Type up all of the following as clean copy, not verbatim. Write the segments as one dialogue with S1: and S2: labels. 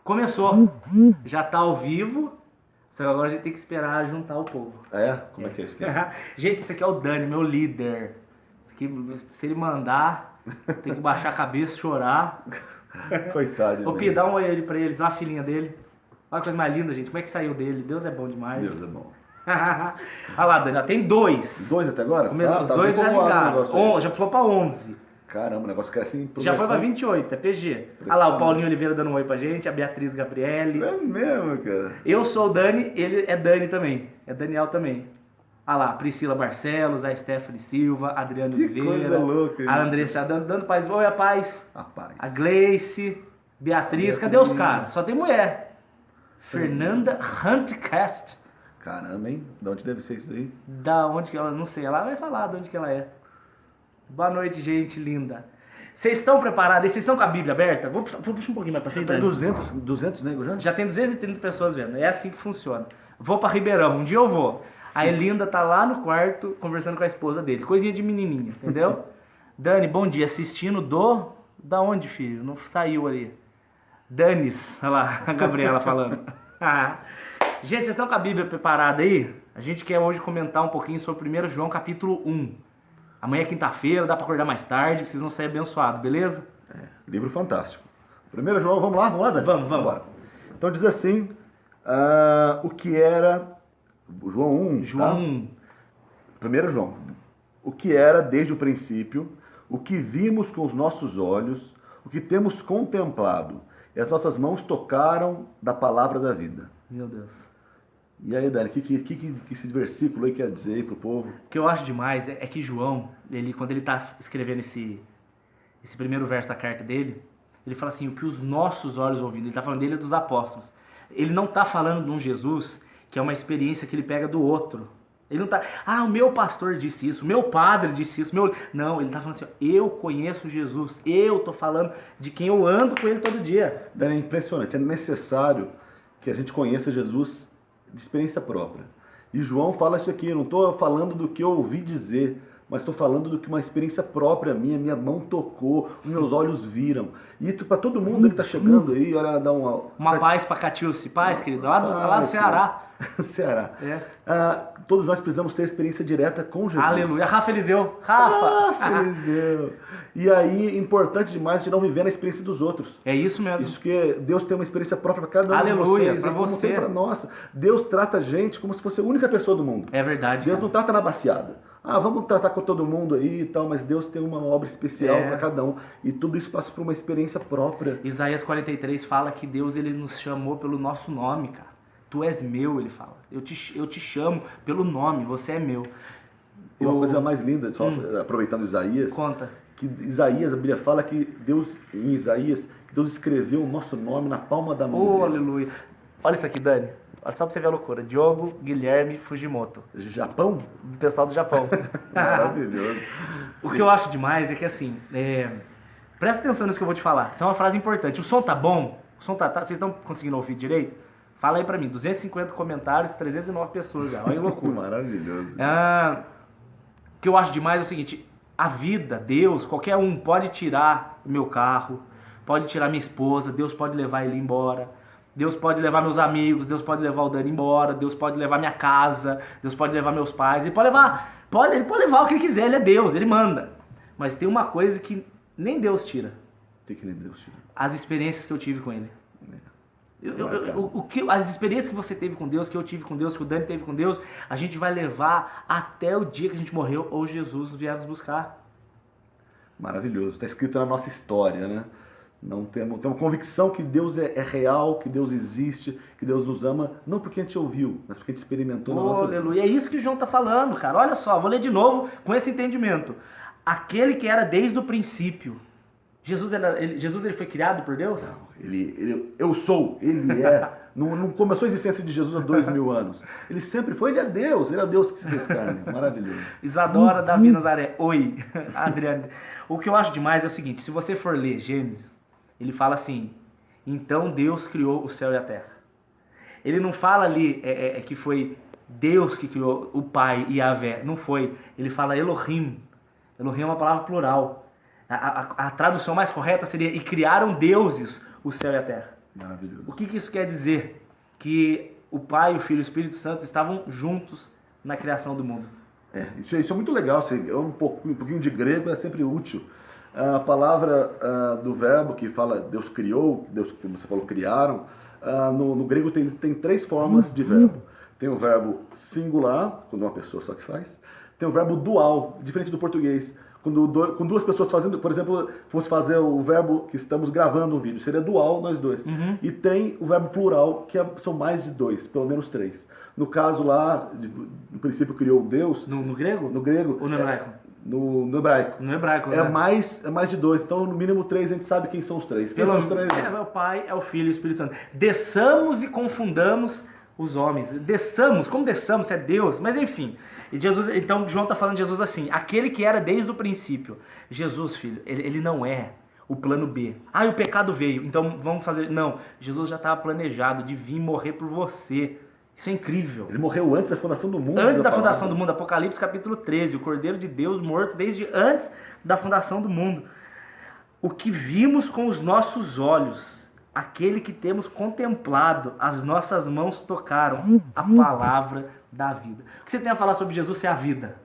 S1: Começou. Já tá ao vivo. Só que agora a gente tem que esperar juntar o povo.
S2: É? Como é que é isso aqui?
S1: Gente, esse aqui é o Dani, meu líder. Isso aqui, se ele mandar, tem que baixar a cabeça, chorar.
S2: Coitado.
S1: Ô Pi, dá um oi aí pra eles, olha a filhinha dele. Olha a coisa mais linda, gente. Como é que saiu dele? Deus é bom demais.
S2: Deus é bom.
S1: Olha lá, Dani, já tem 2.
S2: 2 até agora?
S1: Os 2 já ligaram. Já foi pra 11.
S2: Caramba, o negócio quer assim.
S1: Já foi pra 28, é PG. Olha lá, o Paulinho Oliveira dando um oi pra gente, a Beatriz Gabriele.
S2: É mesmo, cara.
S1: Eu sou o Dani, ele é Dani também. É Daniel também. Olha lá, Priscila Barcelos, a Stephanie Silva, a Adriana Oliveira.
S2: Coisa louca isso.
S1: A Andressa dando paz. Oi, a paz.
S2: A paz.
S1: A Gleice, Beatriz. Cadê os caras? Só tem mulher. Fernanda Huntcast.
S2: Caramba, hein? De onde deve ser isso daí?
S1: Da onde que ela... Não sei, ela vai falar de onde que ela é. Boa noite, gente linda. Vocês estão preparados? Vocês estão com a Bíblia aberta? Vou puxar um pouquinho mais pra frente.
S2: Tem 200 negros já?
S1: Já tem 230 pessoas vendo. É assim que funciona. Vou pra Ribeirão, um dia eu vou. A Elinda tá lá no quarto conversando com a esposa dele. Coisinha de menininha, entendeu? Dani, bom dia. Assistindo do... Da onde, filho? Não saiu ali. Danis. Olha lá, a Gabriela falando. Gente, vocês estão com a Bíblia preparada aí? A gente quer hoje comentar um pouquinho sobre 1 João capítulo 1. Amanhã é quinta-feira, dá pra acordar mais tarde, vocês vão sair abençoados, beleza?
S2: Livro fantástico. 1 João, vamos lá, Dani?
S1: Vamos.
S2: Bora. Então diz assim, o que era... João 1,
S1: João
S2: tá?
S1: 1.
S2: 1 João. O que era desde o princípio, o que vimos com os nossos olhos, o que temos contemplado, e as nossas mãos tocaram da palavra da vida.
S1: Meu Deus.
S2: E aí, Dani, o que esse versículo aí quer dizer aí pro povo?
S1: O que eu acho demais é que João, quando ele está escrevendo esse primeiro verso da carta dele, ele fala assim, o que os nossos olhos ouviram. Ele está falando dele e dos apóstolos. Ele não está falando de um Jesus que é uma experiência que ele pega do outro. Ele não está, o meu pastor disse isso, o meu padre disse isso, Não, ele está falando assim, eu conheço Jesus, eu estou falando de quem eu ando com ele todo dia.
S2: Dani, é impressionante, é necessário que a gente conheça Jesus de experiência própria. E João fala isso aqui, eu não estou falando do que eu ouvi dizer, mas estou falando do que uma experiência própria minha mão tocou, os meus olhos viram. E para todo mundo que está chegando aí, olha, dá
S1: uma paz para Catiúce, paz, querido, lá do Ceará.
S2: Ceará.
S1: É.
S2: Todos nós precisamos ter experiência direta com Jesus.
S1: Aleluia. Rafa Eliseu.
S2: Eliseu. E aí, importante demais de não viver na experiência dos outros.
S1: É isso mesmo.
S2: Isso que Deus tem uma experiência própria para cada um
S1: Aleluia,
S2: de vocês.
S1: para você.
S2: Para nós. Deus trata a gente como se fosse a única pessoa do mundo.
S1: É verdade.
S2: Deus não trata na baciada. Vamos tratar com todo mundo aí e tal, mas Deus tem uma obra especial para cada um. E tudo isso passa por uma experiência própria.
S1: Isaías 43 fala que Deus ele nos chamou pelo nosso nome, cara. Tu és meu, ele fala. Eu te chamo pelo nome, você é meu.
S2: E uma coisa mais linda, só aproveitando Isaías.
S1: Conta.
S2: Que Isaías, a Bíblia fala que Deus, em Isaías, Deus escreveu o nosso nome na palma da mão.
S1: Aleluia. Olha isso aqui, Dani. Olha só pra você ver a loucura. Diogo Guilherme Fujimoto.
S2: Japão?
S1: Do pessoal do Japão.
S2: Maravilhoso.
S1: O que eu acho demais é que assim, presta atenção nisso que eu vou te falar. Isso é uma frase importante. O som tá bom? O som tá vocês estão conseguindo ouvir direito? Fala aí pra mim. 250 comentários, 309 pessoas já. Olha que loucura.
S2: Maravilhoso.
S1: O que eu acho demais é o seguinte. A vida, Deus, qualquer um pode tirar o meu carro, pode tirar minha esposa, Deus pode levar ele embora, Deus pode levar meus amigos, Deus pode levar o Dani embora, Deus pode levar minha casa, Deus pode levar meus pais, ele pode levar o que ele quiser, ele é Deus, ele manda. Mas tem uma coisa que nem Deus tira.
S2: Tem que nem Deus tira.
S1: As experiências que eu tive com ele. As experiências que você teve com Deus, que eu tive com Deus, que o Dani teve com Deus, a gente vai levar até o dia que a gente morreu ou Jesus vier nos buscar.
S2: Maravilhoso. Está escrito na nossa história, né? Não temos convicção que Deus é real, que Deus existe, que Deus nos ama, não porque a gente ouviu, mas porque a gente experimentou na nossa vida.
S1: Aleluia. É isso que o João está falando, cara. Olha só, vou ler de novo com esse entendimento. Aquele que era desde o princípio. Jesus ele foi criado por Deus?
S2: Não, eu sou, ele é. Não começou a existência de Jesus há 2000 anos. Ele sempre foi, ele é Deus que se fez carne. Maravilhoso.
S1: Isadora Davi Nazaré. Oi, Adriane. O que eu acho demais é o seguinte, se você for ler Gênesis, ele fala assim, então Deus criou o céu e a terra. Ele não fala ali que foi Deus que criou o Pai e Yahvé. Não foi. Ele fala Elohim. Elohim é uma palavra plural. A tradução mais correta seria, e criaram deuses o céu e a terra.
S2: Maravilhoso.
S1: O que isso quer dizer? Que o Pai, o Filho e o Espírito Santo estavam juntos na criação do mundo.
S2: Isso é muito legal. Um pouquinho de grego é sempre útil. A palavra do verbo que fala Deus criou, Deus, como você falou, criaram, no grego tem três formas de verbo. Tem o verbo singular, quando uma pessoa só que faz. Tem o verbo dual, diferente do português. Com duas pessoas fazendo, por exemplo, fosse fazer o verbo que estamos gravando um vídeo, seria dual nós dois. E tem o verbo plural, que são mais de dois, pelo menos três. No caso lá, no princípio criou Deus.
S1: No grego?
S2: No grego.
S1: Ou no hebraico?
S2: No hebraico.
S1: No hebraico,
S2: né? É mais de dois. Então, no mínimo três, a gente sabe quem são os três. Quem são os três?
S1: É o Pai, é o Filho e o Espírito Santo. Desçamos e confundamos os homens. Desçamos, como desçamos, é Deus, mas enfim. E Jesus, então João está falando de Jesus assim, aquele que era desde o princípio. Jesus, filho, ele não é o plano B. O pecado veio, então vamos fazer... Não, Jesus já estava planejado de vir morrer por você. Isso é incrível.
S2: Ele morreu antes da fundação do mundo.
S1: Antes da fundação do mundo, Apocalipse capítulo 13, o Cordeiro de Deus morto desde antes da fundação do mundo. O que vimos com os nossos olhos, aquele que temos contemplado, as nossas mãos tocaram, a palavra da vida. O que você tem a falar sobre Jesus é a vida.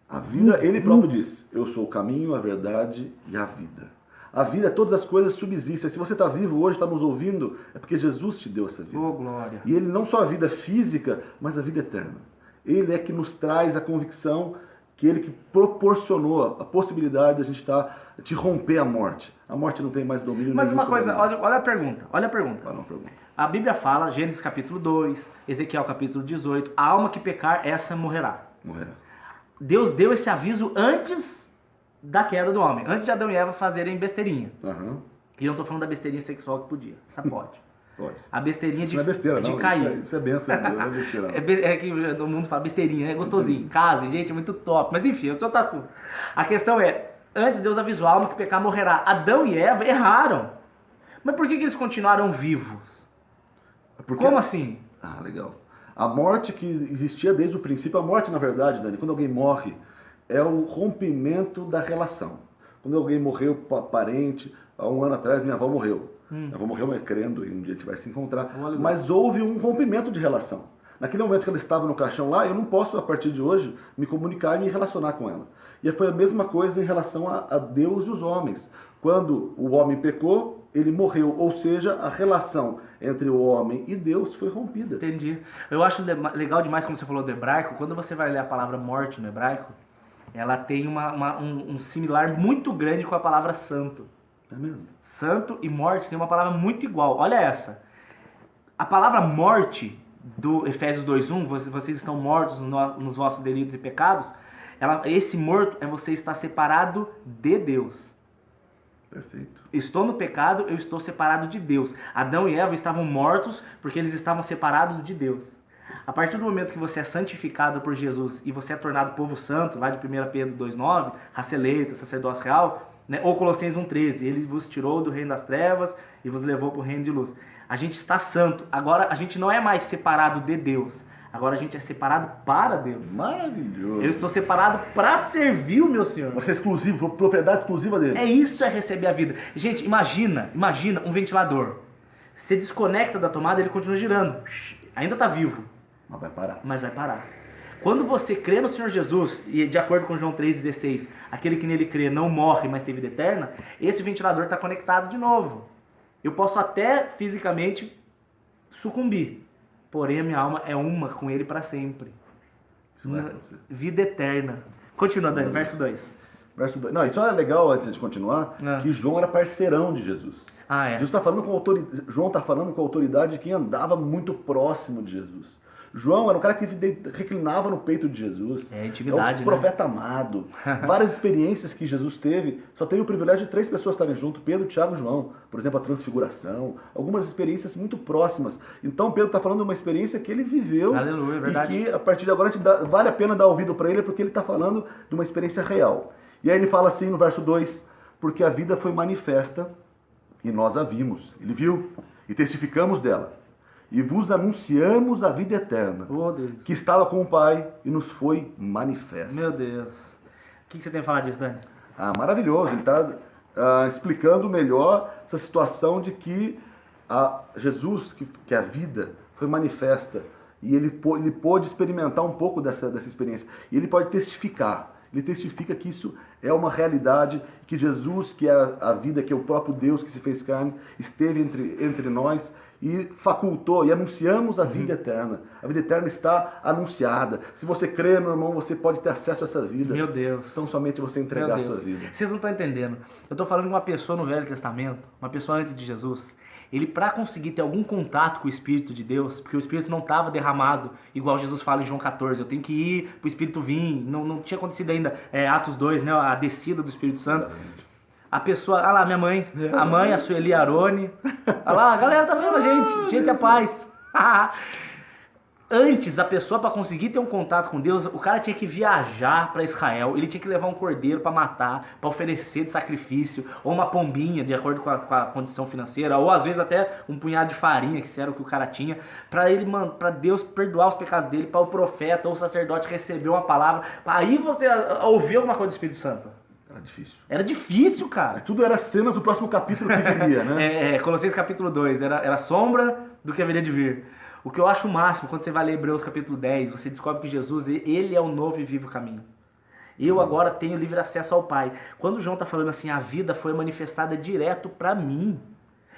S2: A vida, ele próprio diz, eu sou o caminho, a verdade e a vida. A vida, todas as coisas subsistem. Se você está vivo hoje, está nos ouvindo, é porque Jesus te deu essa vida.
S1: Oh, glória.
S2: E ele não só a vida física, mas a vida eterna. Ele é que nos traz a convicção, que ele que proporcionou a possibilidade de a gente de romper a morte. A morte não tem mais domínio.
S1: Mas uma coisa, olha a pergunta. A Bíblia fala, Gênesis capítulo 2, Ezequiel capítulo 18, a alma que pecar, essa morrerá. Deus deu esse aviso antes da queda do homem, antes de Adão e Eva fazerem besteirinha. E eu não estou falando da besteirinha sexual que podia, essa pode.
S2: Pode.
S1: A besteirinha de,
S2: não é besteira,
S1: de
S2: não.
S1: cair.
S2: Isso é benção, não é besteira.
S1: É que no mundo fala besteirinha, é gostosinho, case, gente, é muito top. Mas enfim, é outro assunto. A questão é, antes Deus avisou a alma que pecar morrerá. Adão e Eva erraram. Mas por que eles continuaram vivos? Como assim?
S2: Legal. A morte que existia desde o princípio, a morte na verdade, Dani, quando alguém morre, é o rompimento da relação. Quando alguém morreu, parente, há um ano atrás minha avó morreu. Minha avó morreu crendo e um dia a gente vai se encontrar. Mas houve um rompimento de relação. Naquele momento que ela estava no caixão lá, eu não posso a partir de hoje me comunicar e me relacionar com ela. E foi a mesma coisa em relação a Deus e os homens. Quando o homem pecou, ele morreu. Ou seja, a relação entre o homem e Deus foi rompida.
S1: Entendi. Eu acho legal demais como você falou do hebraico. Quando você vai ler a palavra morte no hebraico, ela tem um similar muito grande com a palavra santo.
S2: É mesmo?
S1: Santo e morte tem uma palavra muito igual. Olha essa. A palavra morte, do Efésios 2:1, vocês estão mortos nos vossos delitos e pecados, esse morto é você estar separado de Deus.
S2: Perfeito.
S1: Estou no pecado, eu estou separado de Deus. Adão e Eva estavam mortos porque eles estavam separados de Deus. A partir do momento que você é santificado por Jesus e você é tornado povo santo, lá de 1 Pedro 2:9, raça eleita, sacerdócio real, né? Ou Colossenses 1:13, ele vos tirou do reino das trevas e vos levou para o reino de luz. A gente está santo. Agora a gente não é mais separado de Deus. Agora a gente é separado para Deus.
S2: Maravilhoso.
S1: Eu estou separado para servir o meu Senhor.
S2: Você é exclusivo, propriedade exclusiva dele.
S1: Isso é receber a vida. Gente, imagina um ventilador. Você desconecta da tomada, ele continua girando. Ainda está vivo. Mas vai parar. Quando você crê no Senhor Jesus, e de acordo com João 3,16, aquele que nele crê não morre, mas tem vida eterna, esse ventilador está conectado de novo. Eu posso até fisicamente sucumbir, porém a minha alma é uma com ele para sempre. Vida eterna. Continua, Dani, verso 2.
S2: Não, isso é legal, antes de continuar, que João era parceirão de Jesus. Jesus tá falando João está falando com a autoridade de quem andava muito próximo de Jesus. João era um cara que reclinava no peito de Jesus.
S1: Intimidade,
S2: é um profeta amado. Várias experiências que Jesus teve. Só teve o privilégio de 3 pessoas estarem junto, Pedro, Tiago e João. Por exemplo, a transfiguração. Algumas experiências muito próximas. Então Pedro está falando de uma experiência que ele viveu.
S1: Aleluia, é verdade.
S2: E que a partir de agora vale a pena dar ouvido para ele, porque ele está falando de uma experiência real. E aí ele fala assim no verso 2, porque a vida foi manifesta e nós a vimos. Ele viu e testificamos dela. E vos anunciamos a vida eterna, que estava com o Pai e nos foi manifesta.
S1: Meu Deus. O que você tem a falar disso, Dani?
S2: Maravilhoso. Ele está explicando melhor essa situação de que Jesus, que é a vida, foi manifesta. E ele pôde experimentar um pouco dessa experiência. E ele pode testificar. Ele testifica que isso é uma realidade, que Jesus, que é a vida, que é o próprio Deus que se fez carne, esteve entre nós e facultou, e anunciamos a vida eterna. A vida eterna está anunciada. Se você crê, meu irmão, você pode ter acesso a essa vida.
S1: Meu Deus.
S2: Então somente você entregar a sua vida.
S1: Vocês não estão entendendo. Eu estou falando de uma pessoa no Velho Testamento, uma pessoa antes de Jesus. Ele, para conseguir ter algum contato com o Espírito de Deus, porque o Espírito não estava derramado, igual Jesus fala em João 14, eu tenho que ir para o Espírito vir, não tinha acontecido ainda, Atos 2, né, a descida do Espírito Santo. A pessoa, olha lá, minha mãe, a mãe, a Sueli Arone, olha lá, a galera tá vendo a gente, a paz. Antes, a pessoa, para conseguir ter um contato com Deus, o cara tinha que viajar para Israel, ele tinha que levar um cordeiro para matar, para oferecer de sacrifício, ou uma pombinha, de acordo com a condição financeira, ou às vezes até um punhado de farinha, que era o que o cara tinha, para Deus perdoar os pecados dele, para o profeta ou o sacerdote receber uma palavra, para aí você ouvir alguma coisa do Espírito Santo.
S2: Era difícil.
S1: Era difícil, cara.
S2: Tudo era cenas do próximo capítulo que viria, né?
S1: Colossenses capítulo 2, era sombra do que haveria de vir. O que eu acho o máximo, quando você vai ler Hebreus capítulo 10, você descobre que Jesus, ele é o novo e vivo caminho. Eu agora tenho livre acesso ao Pai. Quando o João está falando assim, a vida foi manifestada direto para mim.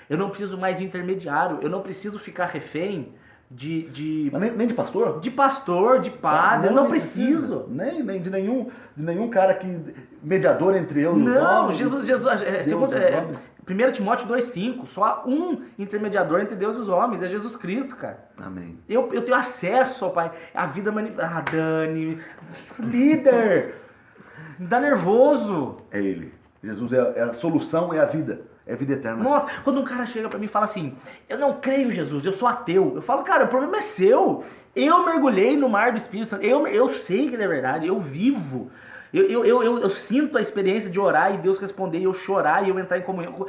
S1: Eu não preciso mais de intermediário, eu não preciso ficar refém
S2: nem de pastor?
S1: De pastor, de padre, eu não preciso.
S2: Nem de nenhum cara que mediador entre eu e os
S1: não,
S2: homens.
S1: Jesus, segundo, 1 Timóteo 2,5, só há um intermediador entre Deus e os homens, é Jesus Cristo, cara.
S2: Amém.
S1: Eu tenho acesso ao Pai. A vida manifestada. Dani, líder, dá nervoso.
S2: É Ele. Jesus é a solução, é a vida. É a vida eterna.
S1: Nossa, quando um cara chega pra mim e fala assim, eu não creio em Jesus, eu sou ateu. Eu falo, cara, o problema é seu. Eu mergulhei no mar do Espírito Santo. Eu sei que ele é verdade, eu vivo. Eu sinto a experiência de orar e Deus responder, e eu chorar e eu entrar em comunhão.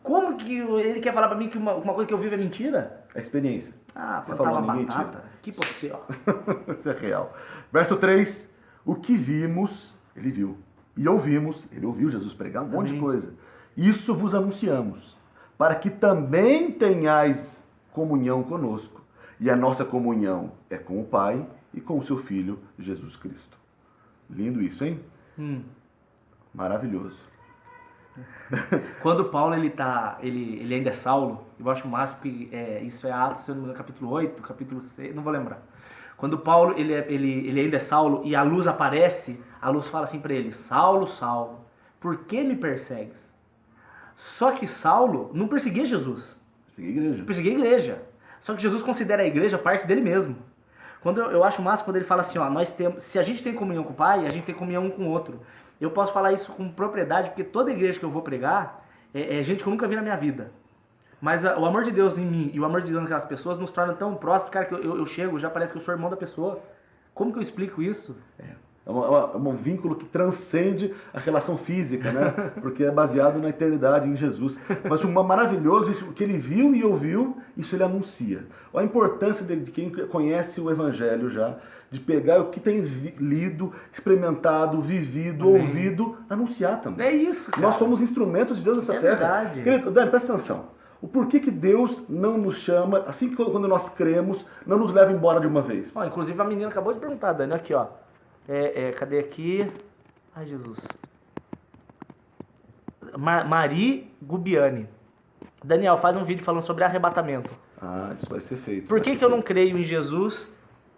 S1: Como que ele quer falar pra mim que uma coisa que eu vivo é mentira?
S2: A experiência.
S1: Plantar uma batata. Que por você, ó.
S2: Isso é real. Verso 3. O que vimos, ele viu. E ouvimos, ele ouviu Jesus pregar um monte de coisa. Isso vos anunciamos, para que também tenhais comunhão conosco. E a nossa comunhão é com o Pai e com o seu Filho, Jesus Cristo. Lindo isso, hein? Maravilhoso.
S1: Quando Paulo ele ainda é Saulo, eu acho o máximo que isso é Atos, se eu não me engano, capítulo 8, capítulo 6, não vou lembrar. Quando Paulo ele ainda é Saulo e a luz aparece, a luz fala assim para ele: Saulo, Saulo, por que me persegues? Só que Saulo não perseguia Jesus. Perseguia a igreja. Só que Jesus considera a igreja parte dele mesmo. Quando eu acho o máximo quando ele fala assim, ó, se a gente tem comunhão com o Pai, a gente tem comunhão um com o outro. Eu posso falar isso com propriedade, porque toda igreja que eu vou pregar é gente que eu nunca vi na minha vida. Mas o amor de Deus em mim e o amor de Deus naquelas pessoas nos torna tão próximos, cara, que eu chego, já parece que eu sou irmão da pessoa. Como que eu explico isso?
S2: É um vínculo que transcende a relação física, né? Porque é baseado na eternidade, em Jesus. Mas o maravilhoso, isso que ele viu e ouviu, isso ele anuncia. A importância de quem conhece o Evangelho já, de pegar o que tem lido, experimentado, vivido, ouvido, anunciar também.
S1: É isso, cara.
S2: Nós somos instrumentos de Deus nessa terra.
S1: Verdade.
S2: Querido, Dani, presta atenção. O porquê que Deus não nos chama, assim que quando nós cremos, não nos leva embora de uma vez?
S1: Inclusive a menina acabou de perguntar, Dani, aqui, ó. Cadê aqui? Ai, Jesus. Mari Gubiani. Daniel, faz um vídeo falando sobre arrebatamento.
S2: Isso vai ser feito.
S1: Por que eu não creio em Jesus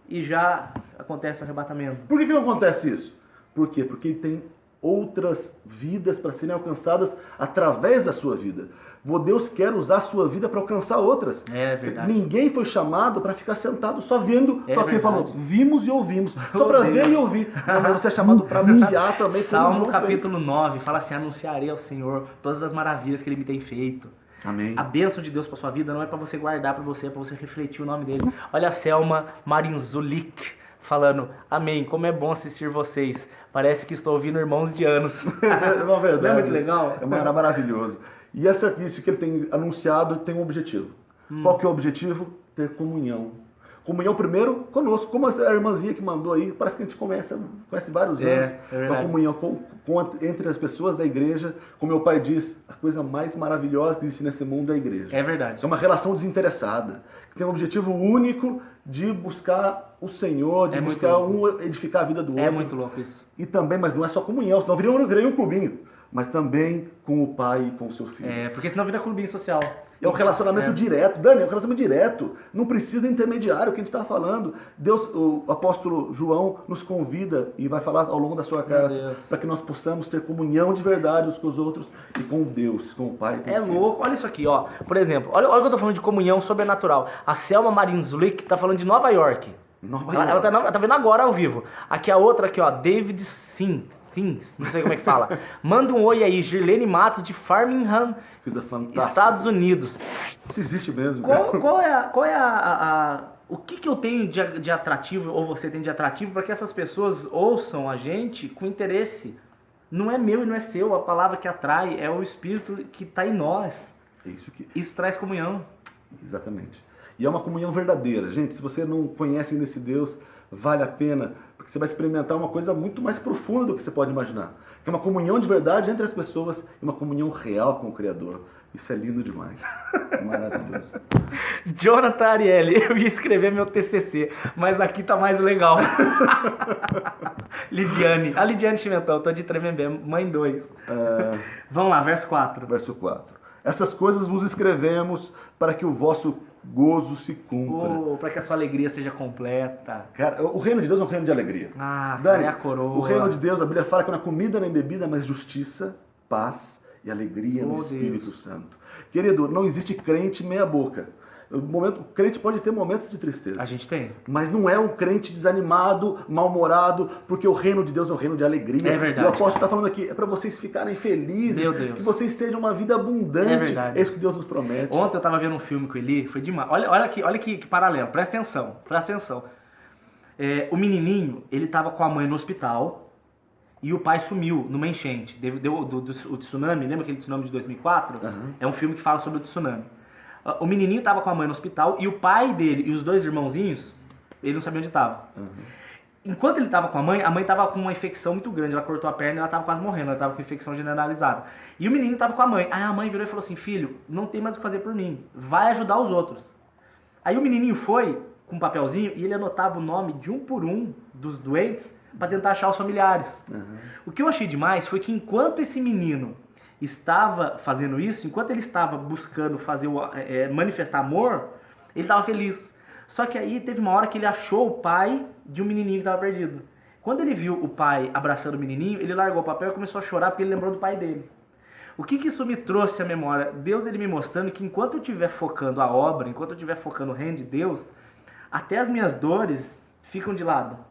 S1: e já acontece o arrebatamento?
S2: Por que não acontece isso? Por quê? Porque ele tem outras vidas para serem alcançadas através da sua vida. Deus quer usar a sua vida para alcançar outras.
S1: É verdade.
S2: Ninguém foi chamado para ficar sentado só vendo. Só que ele falou, vimos e ouvimos. Só para ver e ouvir. Mas você é chamado para anunciar também.
S1: Salmo capítulo 9 fala assim: anunciarei ao Senhor todas as maravilhas que Ele me tem feito.
S2: Amém.
S1: A bênção de Deus para sua vida não é para você guardar para você, é para você refletir o nome dele. Olha a Selma Marinzulik falando: amém, como é bom assistir vocês. Parece que estou ouvindo irmãos de anos.
S2: Não, verdade.
S1: Não é muito legal?
S2: É maravilhoso. E isso que ele tem anunciado tem um objetivo. Qual que é o objetivo? Ter comunhão. Comunhão primeiro conosco, como a irmãzinha que mandou aí, parece que a gente conhece vários anos. Uma comunhão entre as pessoas da igreja, como meu pai diz, a coisa mais maravilhosa que existe nesse mundo é a igreja.
S1: É verdade.
S2: É uma relação desinteressada, que tem um objetivo único de buscar o Senhor, de buscar edificar a vida do outro.
S1: É muito louco isso.
S2: E também, mas não é só comunhão, senão viria um clubinho, mas também com o pai e com o seu filho.
S1: Porque senão vira clubinho social.
S2: É um relacionamento direto, Dani, é um relacionamento direto. Não precisa de intermediário, o que a gente está falando. Deus, o apóstolo João nos convida e vai falar ao longo da sua carta para que nós possamos ter comunhão de verdade uns com os outros e com Deus, com o Pai. Com o Filho.
S1: Louco, olha isso aqui, ó. Por exemplo, olha o que eu tô falando de comunhão sobrenatural. A Selma Marinslick tá falando de Nova York. Ela tá vendo agora ao vivo. Aqui a outra, aqui, ó, David Sim, não sei como é que fala. Manda um oi aí, Girlene Matos de Framingham, Estados Unidos.
S2: Isso existe mesmo.
S1: O que eu tenho de atrativo, ou você tem de atrativo, para que essas pessoas ouçam a gente com interesse? Não é meu e não é seu, a palavra que atrai é o Espírito que está em nós. Isso traz comunhão.
S2: Exatamente. E é uma comunhão verdadeira. Gente, se você não conhece ainda esse Deus, vale a pena, porque você vai experimentar uma coisa muito mais profunda do que você pode imaginar. Que é uma comunhão de verdade entre as pessoas e uma comunhão real com o Criador. Isso é lindo demais. Maravilhoso.
S1: Jonathan Ariely, eu ia escrever meu TCC, mas aqui tá mais legal. Lidiane. A Lidiane Chimentão, tô de Tremembé, mãe 2. Vamos lá, verso 4.
S2: Verso 4. Essas coisas vos escrevemos para que o vosso gozo se cumpra.
S1: Para que a sua alegria seja completa.
S2: Cara, o reino de Deus é um reino de alegria.
S1: Dani, é a coroa.
S2: O reino de Deus, a Bíblia fala que não é comida nem bebida, mas justiça, paz e alegria no Espírito Santo. Querido, não existe crente meia boca. O crente pode ter momentos de tristeza.
S1: A gente tem.
S2: Mas não é um crente desanimado, mal-humorado, porque o reino de Deus é um reino de alegria.
S1: É verdade.
S2: E o apóstolo está falando aqui, é para vocês ficarem felizes,
S1: meu Deus,
S2: que vocês tenham uma vida abundante.
S1: É verdade.
S2: É isso que Deus nos promete.
S1: Ontem eu estava vendo um filme com ele, foi demais. Olha que paralelo, presta atenção. O menininho, ele estava com a mãe no hospital e o pai sumiu numa enchente. Deu o tsunami, lembra aquele tsunami de 2004?
S2: Uhum.
S1: É um filme que fala sobre o tsunami. O menininho estava com a mãe no hospital e o pai dele e os dois irmãozinhos, ele não sabia onde estava.
S2: Uhum.
S1: Enquanto ele estava com a mãe estava com uma infecção muito grande. Ela cortou a perna e ela estava quase morrendo. Ela estava com infecção generalizada. E o menino estava com a mãe. Aí a mãe virou e falou assim: filho, não tem mais o que fazer por mim. Vai ajudar os outros. Aí o menininho foi com um papelzinho e ele anotava o nome de um por um dos doentes para tentar achar os familiares.
S2: Uhum.
S1: O que eu achei demais foi que enquanto esse menino estava fazendo isso, enquanto ele estava buscando manifestar amor, ele estava feliz. Só que aí teve uma hora que ele achou o pai de um menininho que estava perdido. Quando ele viu o pai abraçando o menininho, ele largou o papel e começou a chorar porque ele lembrou do pai dele. O que isso me trouxe à memória? Deus ele me mostrando que enquanto eu estiver focando a obra, enquanto eu estiver focando o reino de Deus, até as minhas dores ficam de lado.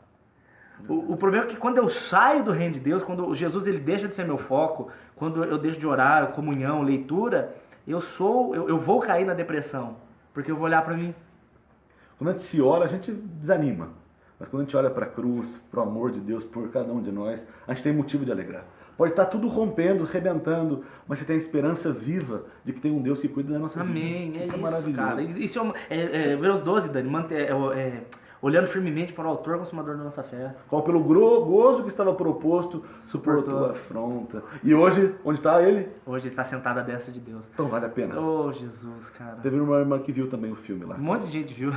S1: O problema é que quando eu saio do reino de Deus, quando Jesus ele deixa de ser meu foco, quando eu deixo de orar, comunhão, leitura, eu vou cair na depressão, porque eu vou olhar para mim.
S2: Quando a gente se ora, a gente desanima. Mas quando a gente olha para a cruz, para o amor de Deus por cada um de nós, a gente tem motivo de alegrar. Pode estar tudo rompendo, rebentando, mas você tem a esperança viva de que tem um Deus que cuida da nossa vida.
S1: Amém,
S2: isso
S1: é
S2: maravilhoso.
S1: Cara. Isso Hebreus 12, Dani, olhando firmemente para o autor e consumador da nossa fé.
S2: Qual pelo gozo que estava proposto, suportou a afronta. E hoje, onde está ele?
S1: Hoje ele está sentado à destra de Deus.
S2: Então vale a pena.
S1: Oh, Jesus, cara.
S2: Teve uma irmã que viu também o filme lá.
S1: Um monte de gente viu.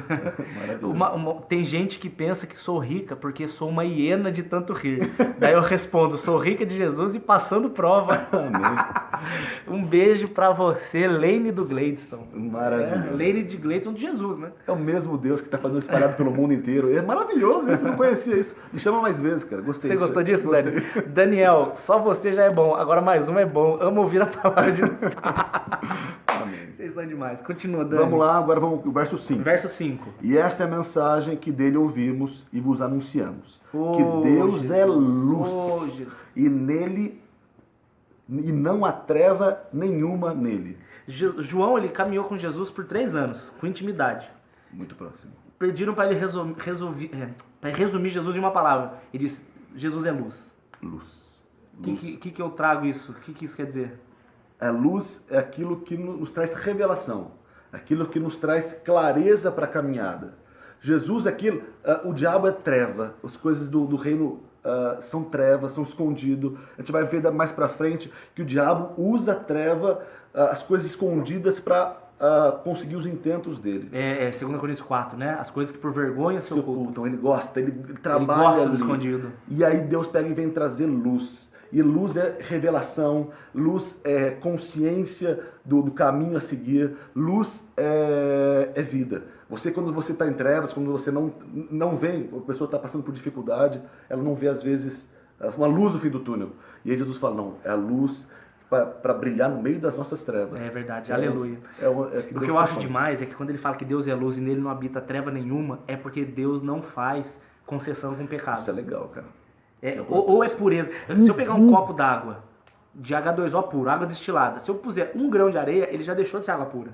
S2: Maravilhoso.
S1: Tem gente que pensa que sou rica porque sou uma hiena de tanto rir. Daí eu respondo, sou rica de Jesus e passando prova.
S2: Amém.
S1: Um beijo pra você, Lene do Gleidson.
S2: Maravilhoso.
S1: Lene de Gleidson de Jesus, né?
S2: É o mesmo Deus que está fazendo espalhado pelo mundo inteiro. É maravilhoso isso, eu não conhecia isso. Me chama mais vezes, cara. Gostei.
S1: Você gostou disso, Dani? Daniel, só você já é bom. Agora mais um é bom. Amo ouvir a palavra de Deus.
S2: Amém.
S1: Vocês são demais. Continua, Dani.
S2: Vamos lá, agora vamos pro verso 5.
S1: Verso 5.
S2: E esta é a mensagem que dele ouvimos e vos anunciamos. Que Deus
S1: Jesus.
S2: é luz e nele e não há treva nenhuma nele.
S1: João, ele caminhou com Jesus por 3 anos, com intimidade.
S2: Muito próximo.
S1: Pediram para ele resumir Jesus em uma palavra. Ele disse, Jesus é luz.
S2: Luz.
S1: O que eu trago isso? O que isso quer dizer?
S2: A luz é aquilo que nos traz revelação. Aquilo que nos traz clareza para a caminhada. Jesus é aquilo, o diabo é treva, as coisas do reino são trevas, são escondidos. A gente vai ver mais pra frente que o diabo usa a treva, as coisas escondidas para conseguir os intentos dele.
S1: 2 Coríntios 4, né? As coisas que por vergonha se ocultam.
S2: Ele gosta, ele trabalha
S1: Ele gosta do
S2: ali.
S1: escondido.
S2: E aí Deus pega e vem trazer luz. E luz é revelação, luz é consciência do caminho a seguir, luz é vida. Quando você está em trevas, quando você não vê, a pessoa está passando por dificuldade, ela não vê às vezes uma luz no fim do túnel. E aí Jesus fala, não, é a luz para brilhar no meio das nossas trevas.
S1: É verdade, aleluia.
S2: O
S1: que eu acho demais é que quando ele fala que Deus é luz e nele não habita treva nenhuma, é porque Deus não faz concessão com o pecado.
S2: Isso é legal, cara.
S1: Ou é pureza. Se eu pegar um copo d'água, de H2O puro, água destilada, se eu puser 1 grão de areia, ele já deixou de ser água pura.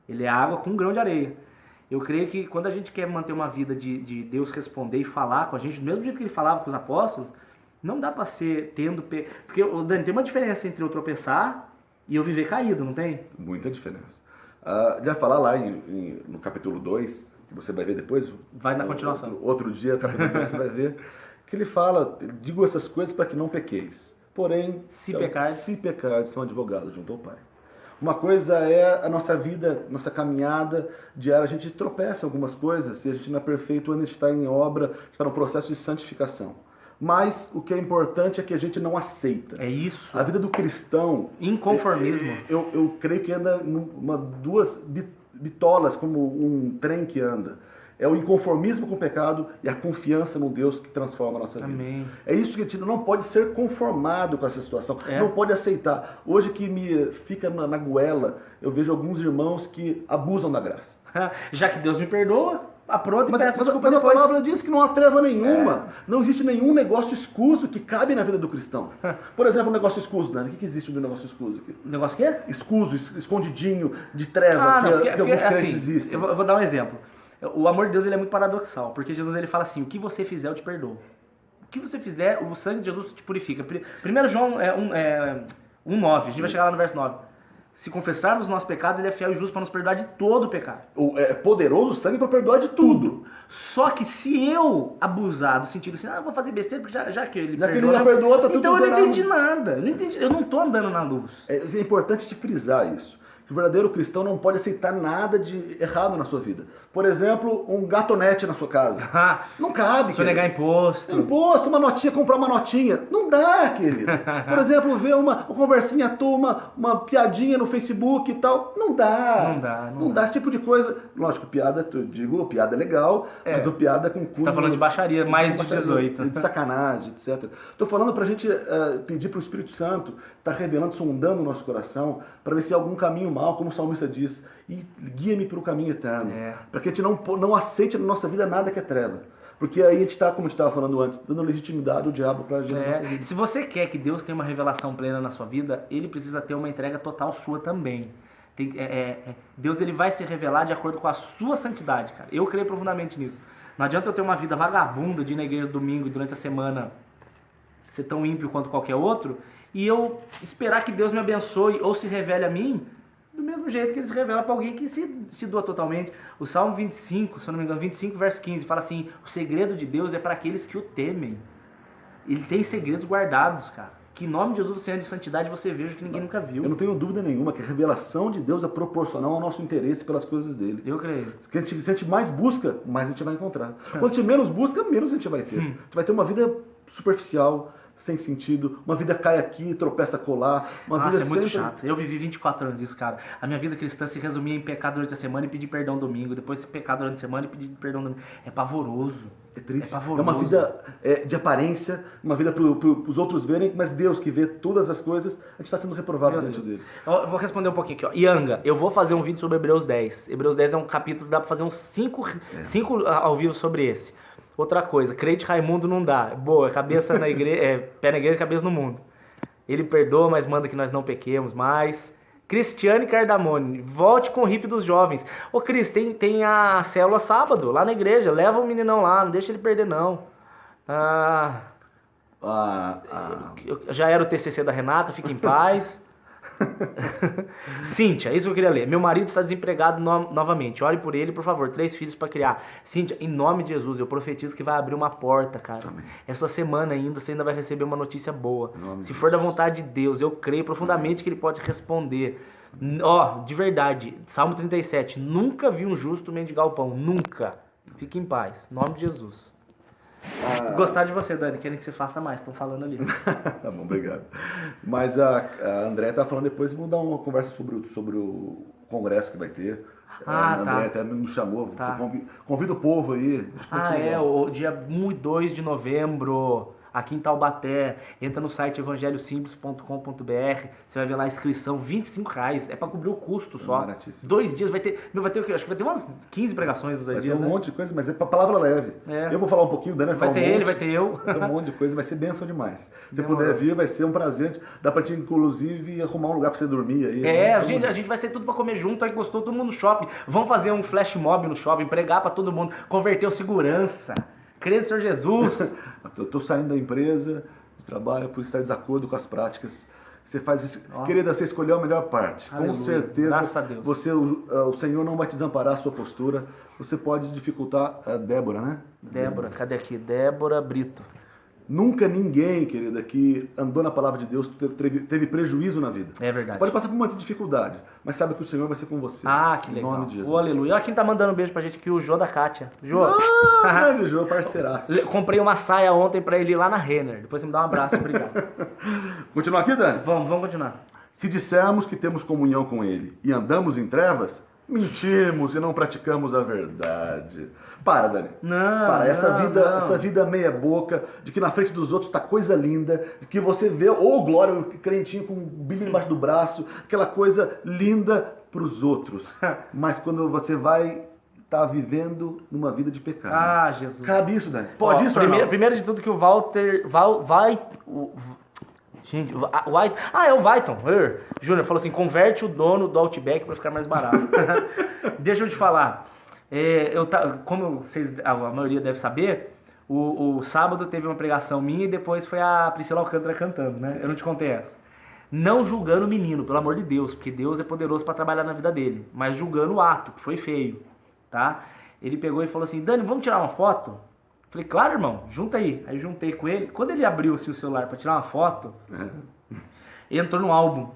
S1: Ele é água com 1 grão de areia. Eu creio que quando a gente quer manter uma vida de Deus responder e falar com a gente, do mesmo jeito que ele falava com os apóstolos, não dá pra ser Porque, Dani, tem uma diferença entre eu tropeçar e eu viver caído, não tem?
S2: Muita diferença. Já falar lá no capítulo 2, que você vai ver depois.
S1: Vai na continuação.
S2: Outro dia, capítulo 2, você vai ver. Que ele fala, digo essas coisas para que não pequeis. Porém, se pecardes, são advogados junto ao Pai. Uma coisa é a nossa vida, nossa caminhada diária, a gente tropeça em algumas coisas, se a gente não é perfeito, a gente está em obra, está no processo de santificação. Mas o que é importante é que a gente não aceita.
S1: É isso.
S2: A vida do cristão...
S1: Inconformismo.
S2: Eu creio que anda duas bitolas, como um trem que anda. É o inconformismo com o pecado e a confiança no Deus que transforma a nossa vida.
S1: Amém.
S2: É isso que a gente não pode ser conformado com essa situação. Não pode aceitar. Hoje que me fica na goela, eu vejo alguns irmãos que abusam da graça.
S1: Já que Deus me perdoa, apronta e peça desculpa
S2: mas
S1: depois.
S2: a palavra diz que não há treva nenhuma. Não existe nenhum negócio escuso que cabe na vida do cristão. Por exemplo, um negócio escuso, Dani. O que existe de um negócio escuso aqui?
S1: Negócio o quê?
S2: Escuso, escondidinho, de treva, que alguns crentes existem.
S1: Eu vou dar um exemplo. O amor de Deus ele é muito paradoxal, porque Jesus ele fala assim, o que você fizer eu te perdoo. O que você fizer, o sangue de Jesus te purifica. 1 João 1,9, a gente vai chegar lá no verso 9. Se confessarmos os nossos pecados, ele é fiel e justo para nos perdoar de todo o pecado.
S2: É poderoso o sangue para perdoar de tudo.
S1: Só que se eu abusar do sentido assim, eu vou fazer besteira, porque já que ele
S2: perdoou, já perdoou, tá tudo
S1: então eu não entendi nada. Eu não estou andando na luz.
S2: É importante te frisar isso. Que o verdadeiro cristão não pode aceitar nada de errado na sua vida. Por exemplo, um gatonete na sua casa. Não cabe.
S1: Se eu negar imposto.
S2: Uma notinha, comprar uma notinha. Não dá, querido. Por exemplo, ver uma conversinha à toa, uma piadinha no Facebook e tal. Não dá. Não dá. Esse tipo de coisa. Lógico, piada é legal, mas o piada com
S1: Você tá falando de baixaria, mais de 18.
S2: De sacanagem, etc. Tô falando pra gente pedir pro Espírito Santo, tá revelando, sondando o nosso coração, para ver se há algum caminho mal, como o salmista diz, e guia-me para o caminho eterno. Para que a gente não aceite na nossa vida nada que é treva. Porque aí a gente está, como a gente estava falando antes, dando legitimidade ao diabo para agir na nossa vida.
S1: Se você quer que Deus tenha uma revelação plena na sua vida, ele precisa ter uma entrega total sua também. Deus ele vai se revelar de acordo com a sua santidade, cara. Eu creio profundamente nisso. Não adianta eu ter uma vida vagabunda de ir na igreja domingo e durante a semana ser tão ímpio quanto qualquer outro, e eu esperar que Deus me abençoe ou se revele a mim do mesmo jeito que ele se revela para alguém que se doa totalmente. O Salmo 25, se eu não me engano, 25 verso 15, fala assim, o segredo de Deus é para aqueles que o temem. Ele tem segredos guardados, cara. Que em nome de Jesus você ande de santidade você veja que ninguém nunca viu.
S2: Eu não tenho dúvida nenhuma que a revelação de Deus é proporcional ao nosso interesse pelas coisas dele.
S1: Eu creio.
S2: Se a gente mais busca, mais a gente vai encontrar. Quando a gente menos busca, menos a gente vai ter. A gente vai ter uma vida superficial, sem sentido, uma vida cai aqui, tropeça colar, uma vida
S1: é muito chato. Eu vivi 24 anos disso, cara. A minha vida cristã se resumia em pecar durante a semana e pedir perdão domingo, depois pecar durante a semana e pedir perdão domingo. É pavoroso.
S2: É triste.
S1: É pavoroso.
S2: É uma vida de aparência, uma vida para os outros verem, mas Deus que vê todas as coisas, a gente está sendo reprovado diante dele.
S1: Eu vou responder um pouquinho aqui, ó. Yanga, eu vou fazer um vídeo sobre Hebreus 10. Hebreus 10 é um capítulo, dá para fazer uns 5 ao vivo sobre esse. Outra coisa, crente Raimundo não dá. Boa, cabeça na igreja, pé na igreja, cabeça no mundo. Ele perdoa, mas manda que nós não pequemos mais. Cristiane Cardamone, volte com o hippie dos jovens. Ô Cris, tem a célula sábado lá na igreja. Leva o meninão lá, não deixa ele perder não. Já era o TCC da Renata, fica em paz. Cíntia, isso que eu queria ler. Meu marido está desempregado novamente. Ore por ele, por favor. 3 filhos para criar. Cíntia, em nome de Jesus, eu profetizo que vai abrir uma porta, cara.
S2: Amém.
S1: Essa semana ainda, você ainda vai receber uma notícia boa.
S2: Nome
S1: Se
S2: de
S1: for da
S2: Jesus.
S1: vontade de Deus, eu creio profundamente que ele pode responder. Ó, de verdade, Salmo 37. Nunca vi um justo mendigar o pão. Nunca. Fique em paz. Em nome de Jesus. Gostar de você, Dani. Querem que você faça mais. Estão falando ali.
S2: Tá bom, obrigado. Mas a André tá falando depois, vamos dar uma conversa sobre o congresso que vai ter.
S1: Ah,
S2: a André
S1: tá.
S2: até me chamou,
S1: Tá.
S2: convida o povo aí. Acho que vai ser legal.
S1: O dia 1 e 2 de novembro, aqui em Taubaté. Entra no site evangeliosimples.com.br, você vai ver lá a inscrição, R$25. É pra cobrir o custo só.
S2: Baratíssimo.
S1: 2 dias, vai ter o quê? Acho que vai ter umas 15 pregações nos 2
S2: Vai ter
S1: dias,
S2: um
S1: né?
S2: monte de coisa, mas é pra palavra leve.
S1: É.
S2: Eu vou falar um pouquinho, o Dani
S1: Vai
S2: falar
S1: ter
S2: um monte.
S1: ele, vai ter eu.
S2: Vai ter um monte de coisa, vai ser bênção demais. Se
S1: Demorou.
S2: puder vir, vai ser um prazer. Dá pra te, inclusive, arrumar um lugar pra você dormir aí.
S1: É,
S2: Vamos
S1: a gente vai ser tudo pra comer junto, aí gostou, todo mundo no shopping. Vamos fazer um flash mob no shopping, pregar pra todo mundo, converter o segurança. Crê no Senhor Jesus.
S2: Eu tô saindo da empresa, de trabalho, por estar em desacordo com as práticas. Você faz isso.
S1: Ó.
S2: Querida, você escolheu a melhor parte.
S1: Aleluia.
S2: Com certeza,
S1: Graças a Deus.
S2: o Senhor não vai te desamparar a sua postura. Você pode dificultar a Débora, né?
S1: Débora, cadê aqui? Débora Brito.
S2: Nunca ninguém, querida, que andou na palavra de Deus teve prejuízo na vida.
S1: É verdade.
S2: Você pode passar por muita dificuldade, mas sabe que o Senhor vai ser com você.
S1: Ah, que
S2: Em
S1: legal.
S2: nome de Jesus.
S1: Ô, aleluia. Olha quem tá mandando um beijo pra gente aqui, o Jô da Kátia. Jô.
S2: Grande Jô, parceiraço.
S1: Comprei uma saia ontem pra ele ir lá na Renner. Depois você me dá um abraço, obrigado.
S2: Continuar aqui, Dani?
S1: Vamos continuar.
S2: Se dissermos que temos comunhão com Ele e andamos em trevas, mentimos e não praticamos a verdade. Para, Dani.
S1: Não,
S2: Para,
S1: não.
S2: essa vida meia boca, de que na frente dos outros tá coisa linda, de que você vê, ô glória, o crentinho com o Bíblia embaixo do braço, aquela coisa linda pros outros. Mas quando você vai estar vivendo numa vida de pecado.
S1: Ah, Jesus.
S2: Cabe isso, Dani? Pode
S1: Ó,
S2: isso, Arnaldo?
S1: primeiro de tudo que o Walter... Gente, é o Vaiton. Júnior falou assim, converte o dono do Outback pra ficar mais barato. Deixa eu te falar. Como a maioria deve saber, o sábado teve uma pregação minha e depois foi a Priscila Alcântara cantando, né? Eu não te contei essa. Não julgando o menino, pelo amor de Deus, porque Deus é poderoso para trabalhar na vida dele, mas julgando o ato, que foi feio, tá? Ele pegou e falou assim, Dani, vamos tirar uma foto? Falei, claro, irmão, junta aí. Aí juntei com ele. Quando ele abriu assim, o celular para tirar uma foto, entrou no álbum,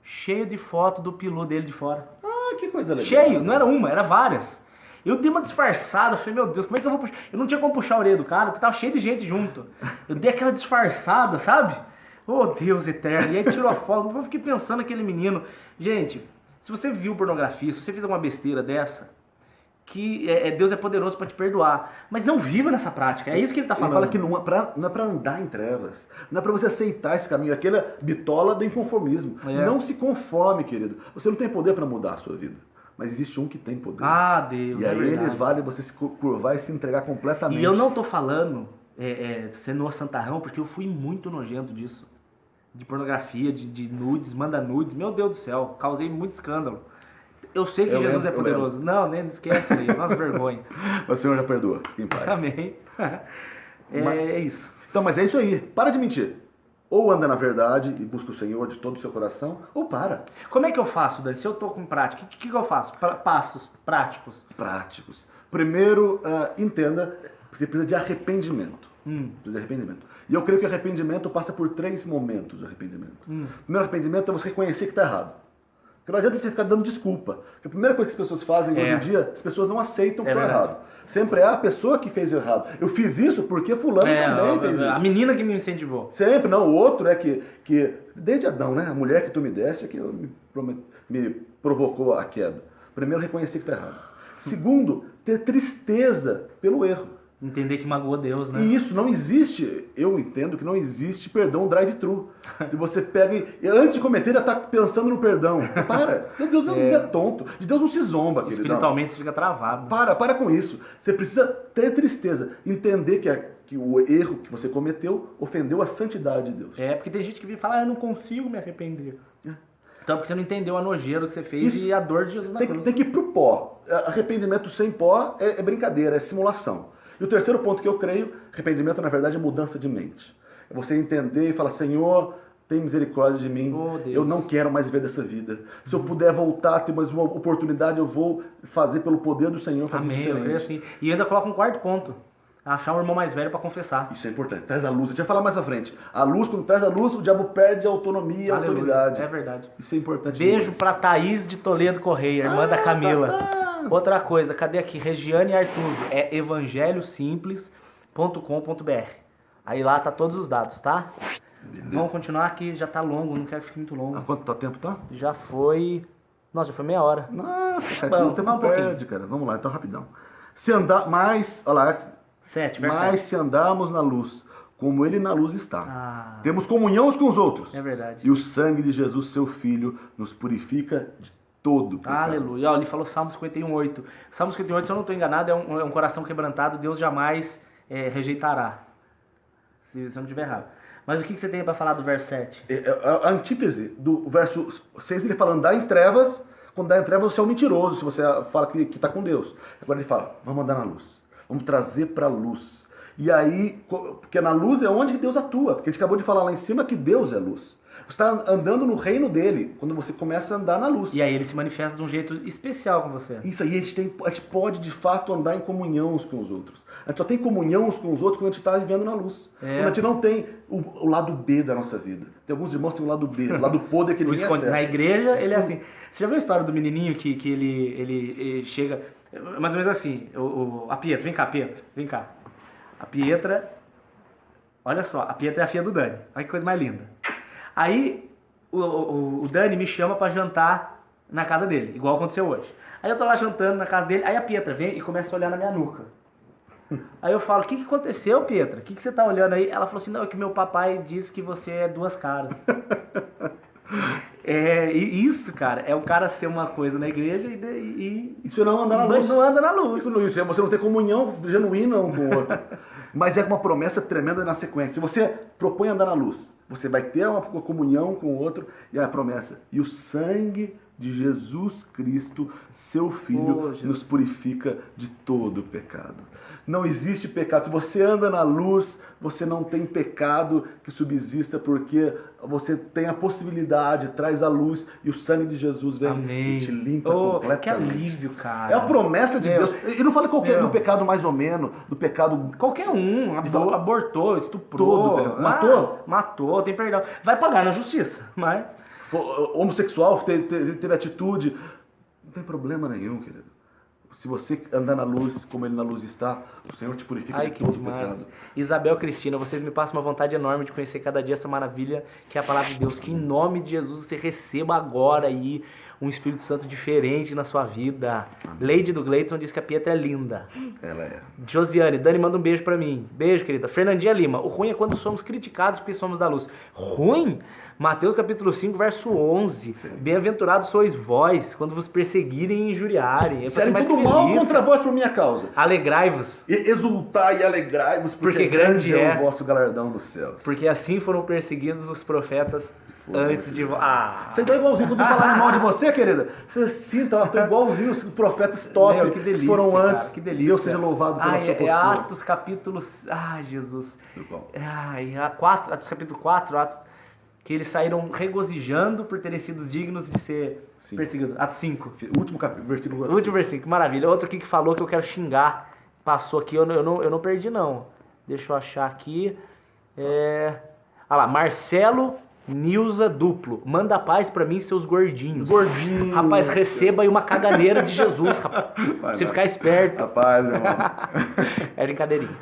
S1: cheio de foto do pilu dele de fora.
S2: Ah, que coisa legal.
S1: Cheio, não era uma, era várias. Eu dei uma disfarçada, falei, meu Deus, como é que eu vou puxar? Eu não tinha como puxar a orelha do cara, porque tava cheio de gente junto. Eu dei aquela disfarçada, sabe? Oh, Deus eterno. E aí tirou a foto, eu fiquei pensando naquele menino. Gente, se você viu pornografia, se você fez alguma besteira dessa, que Deus é poderoso para te perdoar. Mas não viva nessa prática, é isso que ele tá
S2: Ele
S1: falando.
S2: fala que não é pra andar em trevas, não é pra você aceitar esse caminho, aquela bitola do inconformismo.
S1: É.
S2: Não se conforme, querido. Você não tem poder para mudar a sua vida, mas existe um que tem poder.
S1: Ah, Deus,
S2: e aí
S1: verdade.
S2: ele vale você se curvar e se entregar completamente.
S1: E eu não tô falando sendo um santarrão, porque eu fui muito nojento disso. De pornografia, de nudes, manda nudes. Meu Deus do céu, causei muito escândalo. Eu sei que Jesus é poderoso. Não, nem esquece aí, nossa vergonha.
S2: Mas o Senhor já perdoa, fique em paz.
S1: Amém. É isso.
S2: Então, mas é isso aí, para de mentir. Ou anda na verdade e busca o Senhor de todo o seu coração, ou para.
S1: Como é que eu faço, Dani? Se eu tô com prática, o que eu faço? Passos práticos.
S2: Práticos. Primeiro, entenda, você precisa de arrependimento. Precisa de arrependimento. E eu creio que arrependimento passa por 3 momentos de arrependimento. O primeiro arrependimento é você reconhecer que está errado. Porque não adianta você ficar dando desculpa. Porque a primeira coisa que as pessoas fazem hoje em dia, as pessoas não aceitam que está errado. Sempre é a pessoa que fez errado. Eu fiz isso porque fulano também fez isso.
S1: A menina que me incentivou.
S2: Sempre, não. O outro é que desde Adão, né? A mulher que tu me deste é que me provocou a queda. Primeiro, reconhecer que está errado. Segundo, ter tristeza pelo erro.
S1: Entender que magoou Deus, né?
S2: E isso não existe, eu entendo que não existe perdão drive-thru. Que você pega e antes de cometer já está pensando no perdão. Para, Deus não é tonto, de Deus não se zomba, queridão.
S1: Espiritualmente você fica travado.
S2: Para com isso. Você precisa ter tristeza, entender que o erro que você cometeu ofendeu a santidade de Deus.
S1: Porque tem gente que vem e fala, eu não consigo me arrepender. Então, porque você não entendeu a nojeira que você fez e a dor de Jesus na cruz.
S2: Tem que ir pro pó. Arrependimento sem pó é brincadeira, é simulação. E o terceiro ponto que eu creio, arrependimento na verdade é mudança de mente. É você entender e falar, Senhor, tem misericórdia de mim,
S1: Oh, Deus.
S2: eu não quero mais viver dessa vida. Se eu puder voltar, ter mais uma oportunidade, eu vou fazer pelo poder do Senhor, fazer
S1: Amém, eu creio
S2: diferente.
S1: assim. E ainda coloca um quarto ponto. Achar um irmão mais velho para confessar.
S2: Isso é importante, traz a luz. A gente vai falar mais à frente. A luz, quando traz a luz, o diabo perde a autonomia e a
S1: Aleluia,
S2: autoridade.
S1: é verdade.
S2: Isso é importante.
S1: Beijo
S2: demais.
S1: pra Thaís de Toledo Correia, irmã da Camila.
S2: Tá.
S1: Outra coisa, cadê aqui? Regiane Artuzzo, é evangelhosimples.com.br. Aí lá tá todos os dados, tá?
S2: Beleza.
S1: Vamos continuar aqui, já tá longo, não quero que fique muito
S2: Há
S1: longo.
S2: quanto tempo tá?
S1: Já foi... Nossa, já foi meia hora.
S2: Nossa,
S1: Bom,
S2: aqui o tempo
S1: dá um pouquinho.
S2: perde, cara. Vamos lá, então rapidão. Se andar mais, olha lá,
S1: 7, verso
S2: mas
S1: 7.
S2: se andarmos na luz, como ele na luz está,
S1: Ah,
S2: temos comunhão uns com os outros.
S1: é verdade.
S2: E o sangue de Jesus, seu Filho, nos purifica de todo pecado.
S1: Aleluia. Ó, ele falou Salmo 51:8. Salmo 51:8, se eu não estou enganado, é um coração quebrantado, Deus jamais rejeitará. Se eu não estiver errado. Mas o que você tem para falar do verso 7?
S2: A antítese do verso 6, ele fala andar em trevas. Quando andar em trevas, você é um mentiroso, se você fala que está com Deus. Agora ele fala, vamos andar na luz. Vamos trazer para a luz. E aí, porque na luz é onde Deus atua. Porque a gente acabou de falar lá em cima que Deus é luz. Você está andando no reino dele, quando você começa a andar na luz.
S1: E aí ele se manifesta de um jeito especial com você.
S2: Isso aí, a gente pode de fato andar em comunhão uns com os outros. A gente só tem comunhão uns com os outros quando a gente está vivendo na luz. Quando a gente não tem o lado B da nossa vida. Tem alguns irmãos que têm o lado B, o lado podre que ninguém acessa.
S1: Na igreja, ele é assim. Você já viu a história do menininho que ele chega... Mais ou menos assim, a Pietra, vem cá, Pietra, vem cá. A Pietra, olha só, a Pietra é a filha do Dani. Olha que coisa mais linda. Aí o Dani me chama pra jantar na casa dele, igual aconteceu hoje. Aí eu tô lá jantando na casa dele, aí a Pietra vem e começa a olhar na minha nuca. Aí eu falo, o que aconteceu, Pietra? O que você tá olhando aí? Ela falou assim, não, é que meu papai disse que você é duas caras. E isso, cara, é o cara ser uma coisa na igreja e
S2: isso não anda na luz.
S1: Não anda na luz.
S2: Isso é você não ter comunhão genuína um com o outro. Mas é uma promessa tremenda na sequência. Se você propõe andar na luz, você vai ter uma comunhão com o outro e a promessa. E o sangue de Jesus Cristo, seu Filho, nos purifica de todo pecado. Não existe pecado. Se você anda na luz, você não tem pecado que subsista, porque você tem a possibilidade, traz a luz e o sangue de Jesus vem e te limpa completamente.
S1: Que alívio, cara.
S2: É a promessa de Deus. E não fala qualquer do pecado mais ou menos, do pecado...
S1: Qualquer um, abortou, estuprou, matou, tem perdão. Vai pagar na justiça, mas...
S2: Homossexual, teve atitude, não tem problema nenhum, querido. Se você andar na luz, como ele na luz está, o Senhor te purifica de todo pecado.
S1: Isabel Cristina, vocês me passam uma vontade enorme de conhecer cada dia essa maravilha que é a palavra de Deus. Que em nome de Jesus você receba agora aí um Espírito Santo diferente na sua vida. Lady do Gleidson diz que a Pietra é linda.
S2: Ela é.
S1: Josiane, Dani manda um beijo pra mim. Beijo, querida. Fernandinha Lima, o ruim é quando somos criticados porque somos da luz. Ruim? Mateus capítulo 5, verso 11. Bem-aventurados sois vós, quando vos perseguirem e injuriarem. É
S2: serem tudo mal contra vós por minha causa.
S1: Alegrai-vos.
S2: Exultai e alegrai-vos, porque grande é o vosso galardão nos céus.
S1: Porque assim foram perseguidos os profetas antes de...
S2: Você tá igualzinho quando falarem mal de você, querida. Você sinta, eu tô igualzinho os profetas top
S1: que delícia,
S2: que foram antes.
S1: Cara, que delícia.
S2: Deus seja louvado pela sua postura.
S1: Atos capítulo... Jesus. Atos capítulo 4, que eles saíram regozijando por terem sido dignos de ser perseguidos. Atos 5.
S2: Último capítulo, versículo 5.
S1: Último versículo, que maravilha. Outro aqui que falou que eu quero xingar. Passou aqui, eu não perdi não. Deixa eu achar aqui. Olha lá, Marcelo Nilza Duplo. Manda paz pra mim, seus gordinhos.
S2: Gordinhos.
S1: Rapaz, receba aí uma caganeira de Jesus, rapaz. Pra você ficar esperto.
S2: Rapaz, irmão.
S1: É brincadeirinha.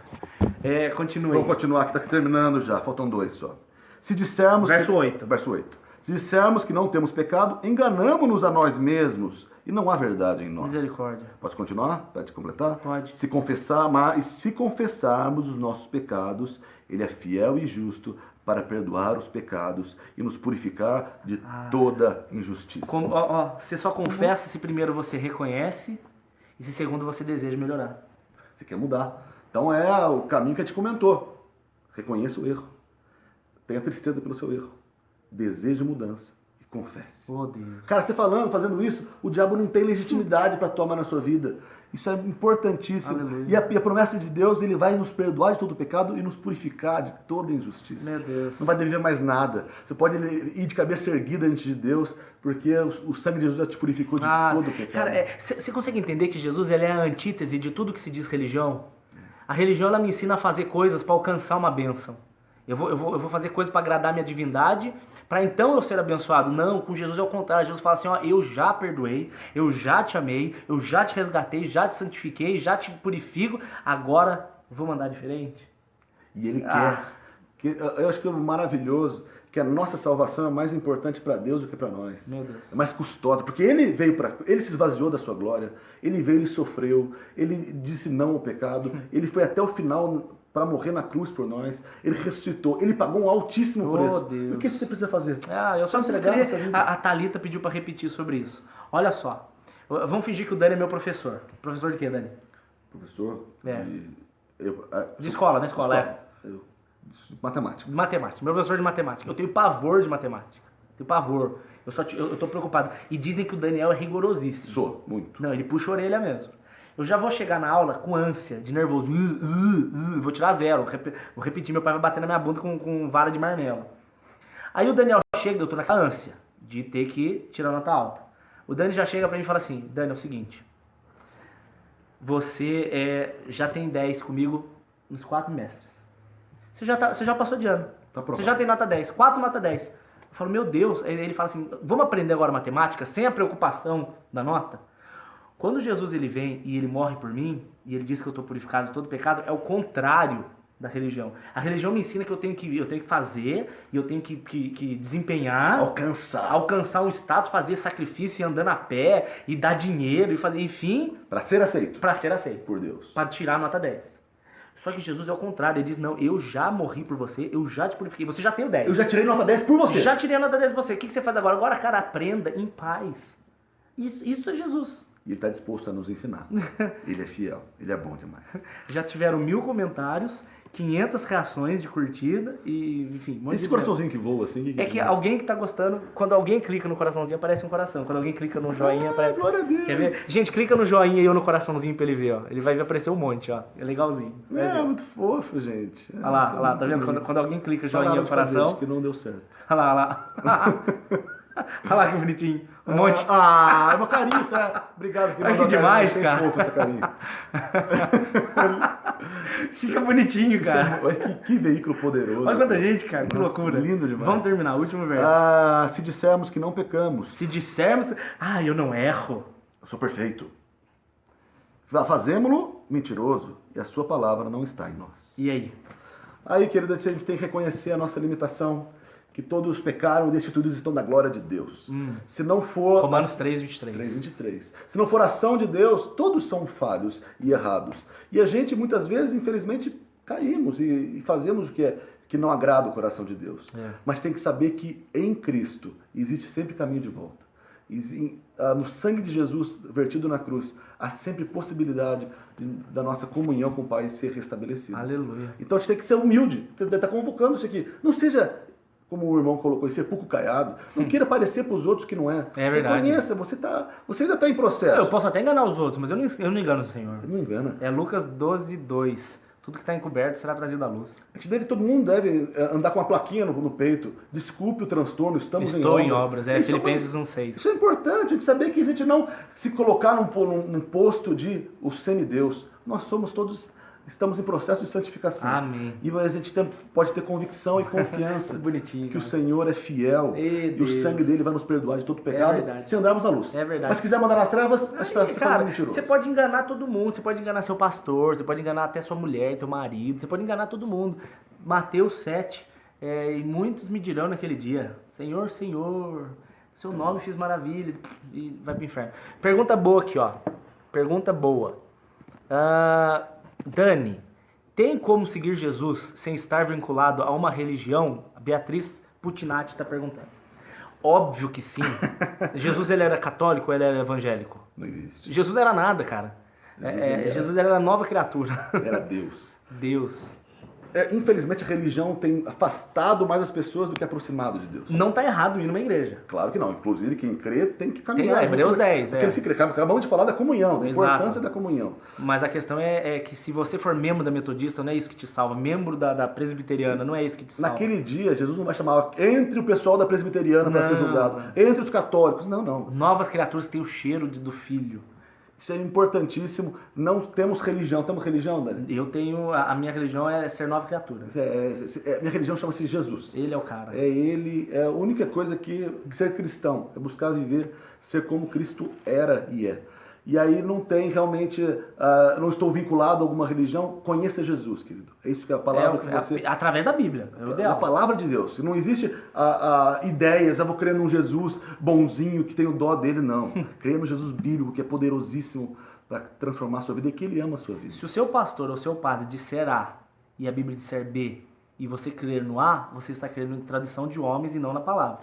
S1: Continue.
S2: Vamos continuar, que tá terminando já. Faltam 2 só. Se dissermos...
S1: Verso 8.
S2: Verso 8. Se dissermos que não temos pecado, enganamo-nos a nós mesmos e não há verdade em nós.
S1: Misericórdia.
S2: Pode continuar? Pode completar?
S1: Pode.
S2: Se confessarmos os nossos pecados, Ele é fiel e justo para perdoar os pecados e nos purificar de toda injustiça.
S1: Você só confessa se primeiro você reconhece e se segundo você deseja melhorar.
S2: Você quer mudar. Então é o caminho que a gente comentou. Reconheça o erro. Tenha tristeza pelo seu erro. Deseje mudança. E confesse.
S1: Oh, Deus.
S2: Cara, você fazendo isso, o diabo não tem legitimidade para tomar na sua vida. Isso é importantíssimo.
S1: Aleluia.
S2: E a promessa de Deus, ele vai nos perdoar de todo pecado e nos purificar de toda injustiça.
S1: Meu Deus.
S2: Não vai dever mais nada. Você pode ir de cabeça erguida diante de Deus, porque o sangue de Jesus já te purificou de todo o pecado.
S1: Cara, você consegue entender que Jesus ele é a antítese de tudo que se diz religião? A religião ela me ensina a fazer coisas para alcançar uma bênção. Eu vou fazer coisas para agradar minha divindade, para então eu ser abençoado. Não, com Jesus é o contrário. Jesus fala assim, ó, eu já perdoei, eu já te amei, eu já te resgatei, já te santifiquei, já te purifico, agora vou mandar diferente.
S2: E ele quer. Eu acho que é maravilhoso que a nossa salvação é mais importante para Deus do que para nós.
S1: Meu Deus.
S2: É mais custosa, porque ele ele se esvaziou da sua glória, ele veio, ele sofreu, ele disse não ao pecado, ele foi até o final para morrer na cruz por nós, ele ressuscitou, ele pagou um altíssimo preço.
S1: Deus.
S2: E o que você precisa fazer?
S1: Eu só
S2: entregar a nossa vida.
S1: A Thalita pediu para repetir sobre isso. Olha só, vamos fingir que o Dani é meu professor. Professor de quê, Dani?
S2: Professor?
S1: É.
S2: De
S1: escola, na escola,
S2: Matemática.
S1: Matemática, meu professor de matemática. Eu tenho pavor de matemática. Tenho pavor. Eu tô preocupado. E dizem que o Daniel é rigorosíssimo.
S2: Sou, muito.
S1: Não, ele puxa a orelha mesmo. Eu já vou chegar na aula com ânsia, de nervoso. Vou tirar 0. Vou repetir, meu pai vai bater na minha bunda com vara de marmelo. Aí o Daniel chega, eu tô naquela ânsia de ter que tirar nota alta. O Dani já chega pra mim e fala assim, Dani, é o seguinte. Você já tem 10 comigo nos 4 semestres. Você já passou de ano. Você já tem nota 10. 4 nota 10. Eu falo, meu Deus. Aí ele fala assim, vamos aprender agora matemática sem a preocupação da nota? Quando Jesus ele vem e ele morre por mim, e ele diz que eu estou purificado de todo pecado, é o contrário da religião. A religião me ensina que eu tenho que fazer, e eu tenho que desempenhar, alcançar um status, fazer sacrifício, e andando a pé, e dar dinheiro, e fazer, enfim...
S2: Para ser aceito.
S1: Para ser aceito.
S2: Por Deus.
S1: Para tirar a nota 10. Só que Jesus é o contrário, ele diz, não, eu já morri por você, eu já te purifiquei, você já tem o 10.
S2: Eu já tirei nota 10 por você.
S1: Já tirei a nota 10 por você, o que você faz agora? Agora, cara, aprenda em paz. Isso é Jesus.
S2: E ele está disposto a nos ensinar. Ele é fiel, ele é bom demais.
S1: Já tiveram 1000 comentários, 500 reações de curtida e, enfim...
S2: Esse coraçãozinho que voa assim...
S1: É que alguém que tá gostando, quando alguém clica no coraçãozinho, aparece um coração. Quando alguém clica no joinha, aparece...
S2: Glória a Deus!
S1: Quer ver? Gente, clica no joinha e eu no coraçãozinho pra ele ver, ó. Ele vai aparecer um monte, ó. É legalzinho.
S2: Muito fofo, gente.
S1: Olha lá, tá vendo? Quando alguém clica joinha no coração...
S2: Acho que não deu certo.
S1: Olha lá. Olha lá que bonitinho. Um monte.
S2: É uma carinha, tá? Obrigado.
S1: Ai, que demais, cara.
S2: Fofo essa carinha.
S1: Fica bonitinho, cara.
S2: Que veículo poderoso.
S1: Olha quanta gente, cara. Que
S2: Nossa,
S1: loucura.
S2: Lindo demais.
S1: Vamos terminar. Último verso.
S2: Se dissermos que não pecamos.
S1: Se dissermos... eu não erro.
S2: Eu sou perfeito. Fazemo-lo mentiroso. E a sua palavra não está em nós.
S1: E aí?
S2: Aí, querido, a gente tem que reconhecer a nossa limitação. Que todos pecaram e destituídos estão da glória de Deus. Se não for...
S1: Romanos 3:23.
S2: 3:23. Se não for ação de Deus, todos são falhos e errados. E a gente, muitas vezes, infelizmente, caímos e fazemos o que não agrada o coração de Deus. Mas tem que saber que em Cristo existe sempre caminho de volta. No sangue de Jesus vertido na cruz, há sempre possibilidade da nossa comunhão com o Pai ser restabelecida.
S1: Aleluia.
S2: Então a gente tem que ser humilde. Está convocando isso aqui. Não seja... Como o irmão colocou, esse sepulcro caiado. Não queira parecer para os outros que não é.
S1: É verdade.
S2: Reconheça, você ainda está em processo.
S1: Eu posso até enganar os outros, mas eu não engano o Senhor.
S2: Não engana.
S1: É Lucas 12:2. Tudo que está encoberto será trazido à luz.
S2: Todo mundo deve andar com uma plaquinha no peito. Desculpe o transtorno,
S1: Estou em obras. Filipenses 1:6.
S2: Isso é importante, a gente saber que a gente não se colocar num posto de o semideus. Nós somos todos... Estamos em processo de santificação.
S1: Amém.
S2: E a gente pode ter convicção e confiança
S1: bonitinho,
S2: que o Senhor é fiel e o sangue dele vai nos perdoar de todo pecado se andarmos na luz.
S1: É verdade.
S2: Mas se quiser mandar nas trevas, a gente está sendo mentiroso.
S1: Você pode enganar todo mundo, você pode enganar seu pastor, você pode enganar até sua mulher, teu marido, você pode enganar todo mundo. Mateus 7, e muitos me dirão naquele dia, Senhor, Senhor, seu nome fiz maravilhas, e vai pro inferno. Pergunta boa aqui, ó. Pergunta boa. Dani, tem como seguir Jesus sem estar vinculado a uma religião? A Beatriz Putinati está perguntando. Óbvio que sim. Jesus ele era católico ou ele era evangélico?
S2: Não existe.
S1: Jesus era nada, cara. Jesus era nova criatura.
S2: Era Deus.
S1: Deus.
S2: Infelizmente a religião tem afastado mais as pessoas do que aproximado de Deus.
S1: Não tá errado ir numa igreja.
S2: Claro que não. Inclusive, quem crê tem que caminhar.
S1: Tem Hebreus 10,
S2: Porque se crê. Acabamos de falar da comunhão, da
S1: Exato.
S2: importância da comunhão.
S1: Mas a questão é que se você for membro da metodista, não é isso que te salva. Membro da presbiteriana, não é isso que te salva.
S2: Naquele dia, Jesus não vai chamar entre o pessoal da presbiteriana para ser julgado, entre os católicos. Não, não.
S1: Novas criaturas têm o cheiro do filho.
S2: Isso é importantíssimo. Não temos religião. Temos religião, Dani?
S1: Eu tenho... A minha religião é ser nova criatura.
S2: Minha religião chama-se Jesus.
S1: Ele é o cara.
S2: Ele é a única coisa que ser cristão. É buscar viver, ser como Cristo era e é. E aí não tem realmente... não estou vinculado a alguma religião. Conheça Jesus, querido. É isso que é a palavra que você...
S1: Através da Bíblia. É o ideal.
S2: A palavra de Deus. Não existe ideias, eu vou crer num Jesus bonzinho que tem o dó dele, não. Creia no Jesus bíblico, que é poderosíssimo para transformar a sua vida e que ele ama a sua vida.
S1: Se o seu pastor ou o seu padre disser A e a Bíblia disser B e você crer no A, você está crendo em tradição de homens e não na palavra.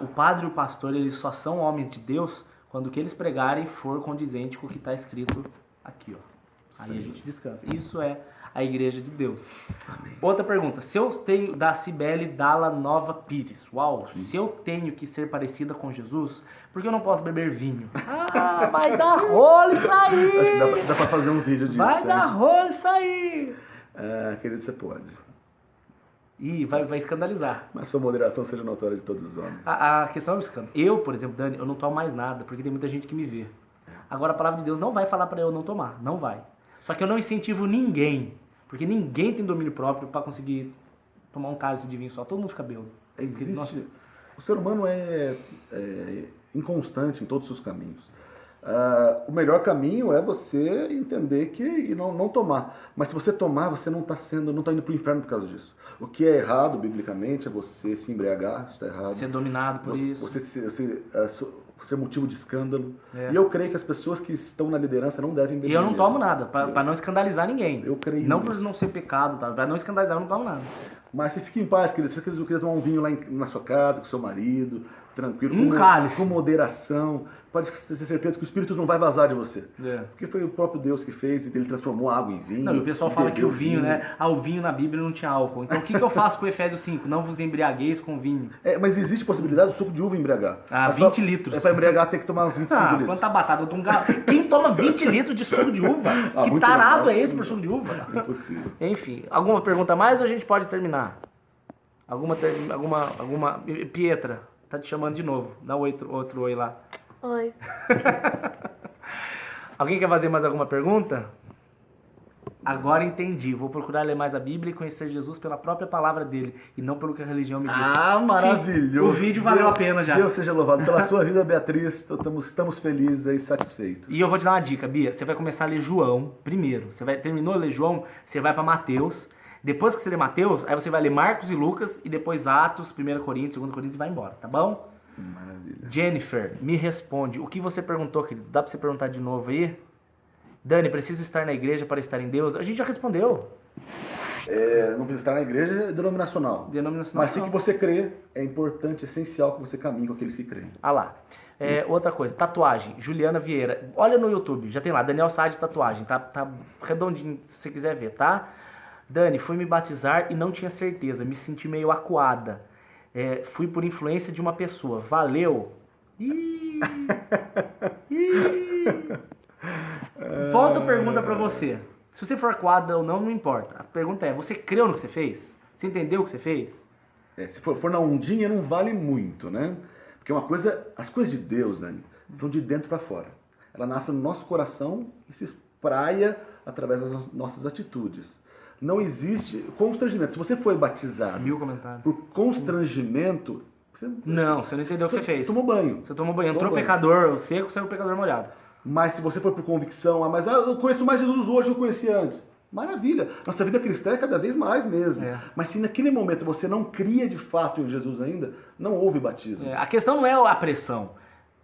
S1: O padre e o pastor, eles só são homens de Deus quando o que eles pregarem for condizente com o que está escrito aqui, ó. Aí a gente descansa. Isso é a igreja de Deus. Amém. Outra pergunta. Se eu tenho, da Cibele Dalla Nova Pires. Uau. Sim. Se eu tenho que ser parecida com Jesus, por que eu não posso beber vinho? Ah, vai dar rolo isso aí.
S2: Acho que dá pra fazer um vídeo disso.
S1: Vai dar rolo isso aí.
S2: Querido, você pode.
S1: Ih, vai escandalizar.
S2: Mas sua moderação seja notória de todos os homens.
S1: A questão é o escândalo. Eu, por exemplo, Dani, eu não tomo mais nada, porque tem muita gente que me vê. Agora a palavra de Deus não vai falar para eu não tomar. Não vai. Só que eu não incentivo ninguém. Porque ninguém tem domínio próprio para conseguir tomar um cálice de vinho só. Todo mundo fica bêbado.
S2: O ser humano é inconstante em todos os seus caminhos. O melhor caminho é você entender e não tomar. Mas se você tomar, você não está indo para o inferno por causa disso. O que é errado, biblicamente, é você se embriagar, isso está errado.
S1: Ser dominado por isso.
S2: Você ser motivo de escândalo. E eu creio que as pessoas que estão na liderança não devem beber.
S1: E eu não tomo nada, para não escandalizar ninguém.
S2: Eu creio
S1: não por não ser pecado, tá? Para não escandalizar, eu não tomo nada.
S2: Mas você fique em paz, querido. Se você quiser tomar um vinho lá na sua casa, com seu marido, tranquilo,
S1: cálice.
S2: Com moderação, pode ter certeza que o Espírito não vai vazar de você.
S1: É.
S2: Porque foi o próprio Deus que fez, ele transformou a água em vinho.
S1: Não, e o pessoal fala que o vinho, né? O vinho na Bíblia não tinha álcool. Então o que eu faço com Efésios 5? Não vos embriagueis com vinho.
S2: Mas existe possibilidade do suco de uva embriagar.
S1: 20 litros.
S2: Para embriagar tem que tomar uns 25 litros.
S1: Planta batata. Quem toma 20 litros de suco de uva? Que tarado é esse por suco de uva?
S2: Impossível.
S1: Enfim, alguma pergunta a mais ou a gente pode terminar? Alguma Pietra, tá te chamando de novo. Dá outro oi lá.
S3: Oi.
S1: Alguém quer fazer mais alguma pergunta? Agora entendi. Vou procurar ler mais a Bíblia e conhecer Jesus pela própria palavra dele e não pelo que a religião me diz.
S2: Maravilhoso.
S1: O vídeo valeu a pena já.
S2: Deus seja louvado pela sua vida, Beatriz. Estamos felizes e satisfeitos.
S1: E eu vou te dar uma dica, Bia. Você vai começar a ler João primeiro. Terminou de ler João, você vai para Mateus. Depois que você ler Mateus, aí você vai ler Marcos e Lucas e depois Atos, 1 Coríntios, 2 Coríntios e vai embora, tá bom?
S2: Maravilha.
S1: Jennifer, me responde. O que você perguntou, querido? Dá pra você perguntar de novo aí? Dani, preciso estar na igreja para estar em Deus? A gente já respondeu.
S2: Não precisa estar na igreja denominacional. Mas sim que você crê, é importante, essencial que você caminhe com aqueles que creem.
S1: Ah lá. Outra coisa, tatuagem, Juliana Vieira. Olha no YouTube, já tem lá, Daniel Sade Tatuagem. Tá redondinho, se você quiser ver, tá? Dani, fui me batizar e não tinha certeza, me senti meio acuada. Fui por influência de uma pessoa. Valeu! Volta a pergunta pra você. Se você for acuada ou não, não importa. A pergunta é, você creu no que você fez? Você entendeu o que você fez?
S2: Se for na ondinha, não vale muito, né? Porque as coisas de Deus, Dani, são de dentro para fora. Ela nasce no nosso coração e se espraia através das nossas atitudes. Não existe constrangimento. Se você foi batizado
S1: 1000 comentários.
S2: por constrangimento...
S1: você não entendeu o que você fez.
S2: Tomou banho.
S1: Você tomou banho. Entrou pecador seco, saiu pecador molhado.
S2: Mas se você for por convicção, eu conheço mais Jesus hoje do que eu conhecia antes. Maravilha. Nossa vida cristã é cada vez mais mesmo. Mas se naquele momento você não cria de fato em Jesus ainda, não houve batismo.
S1: A questão não é a pressão.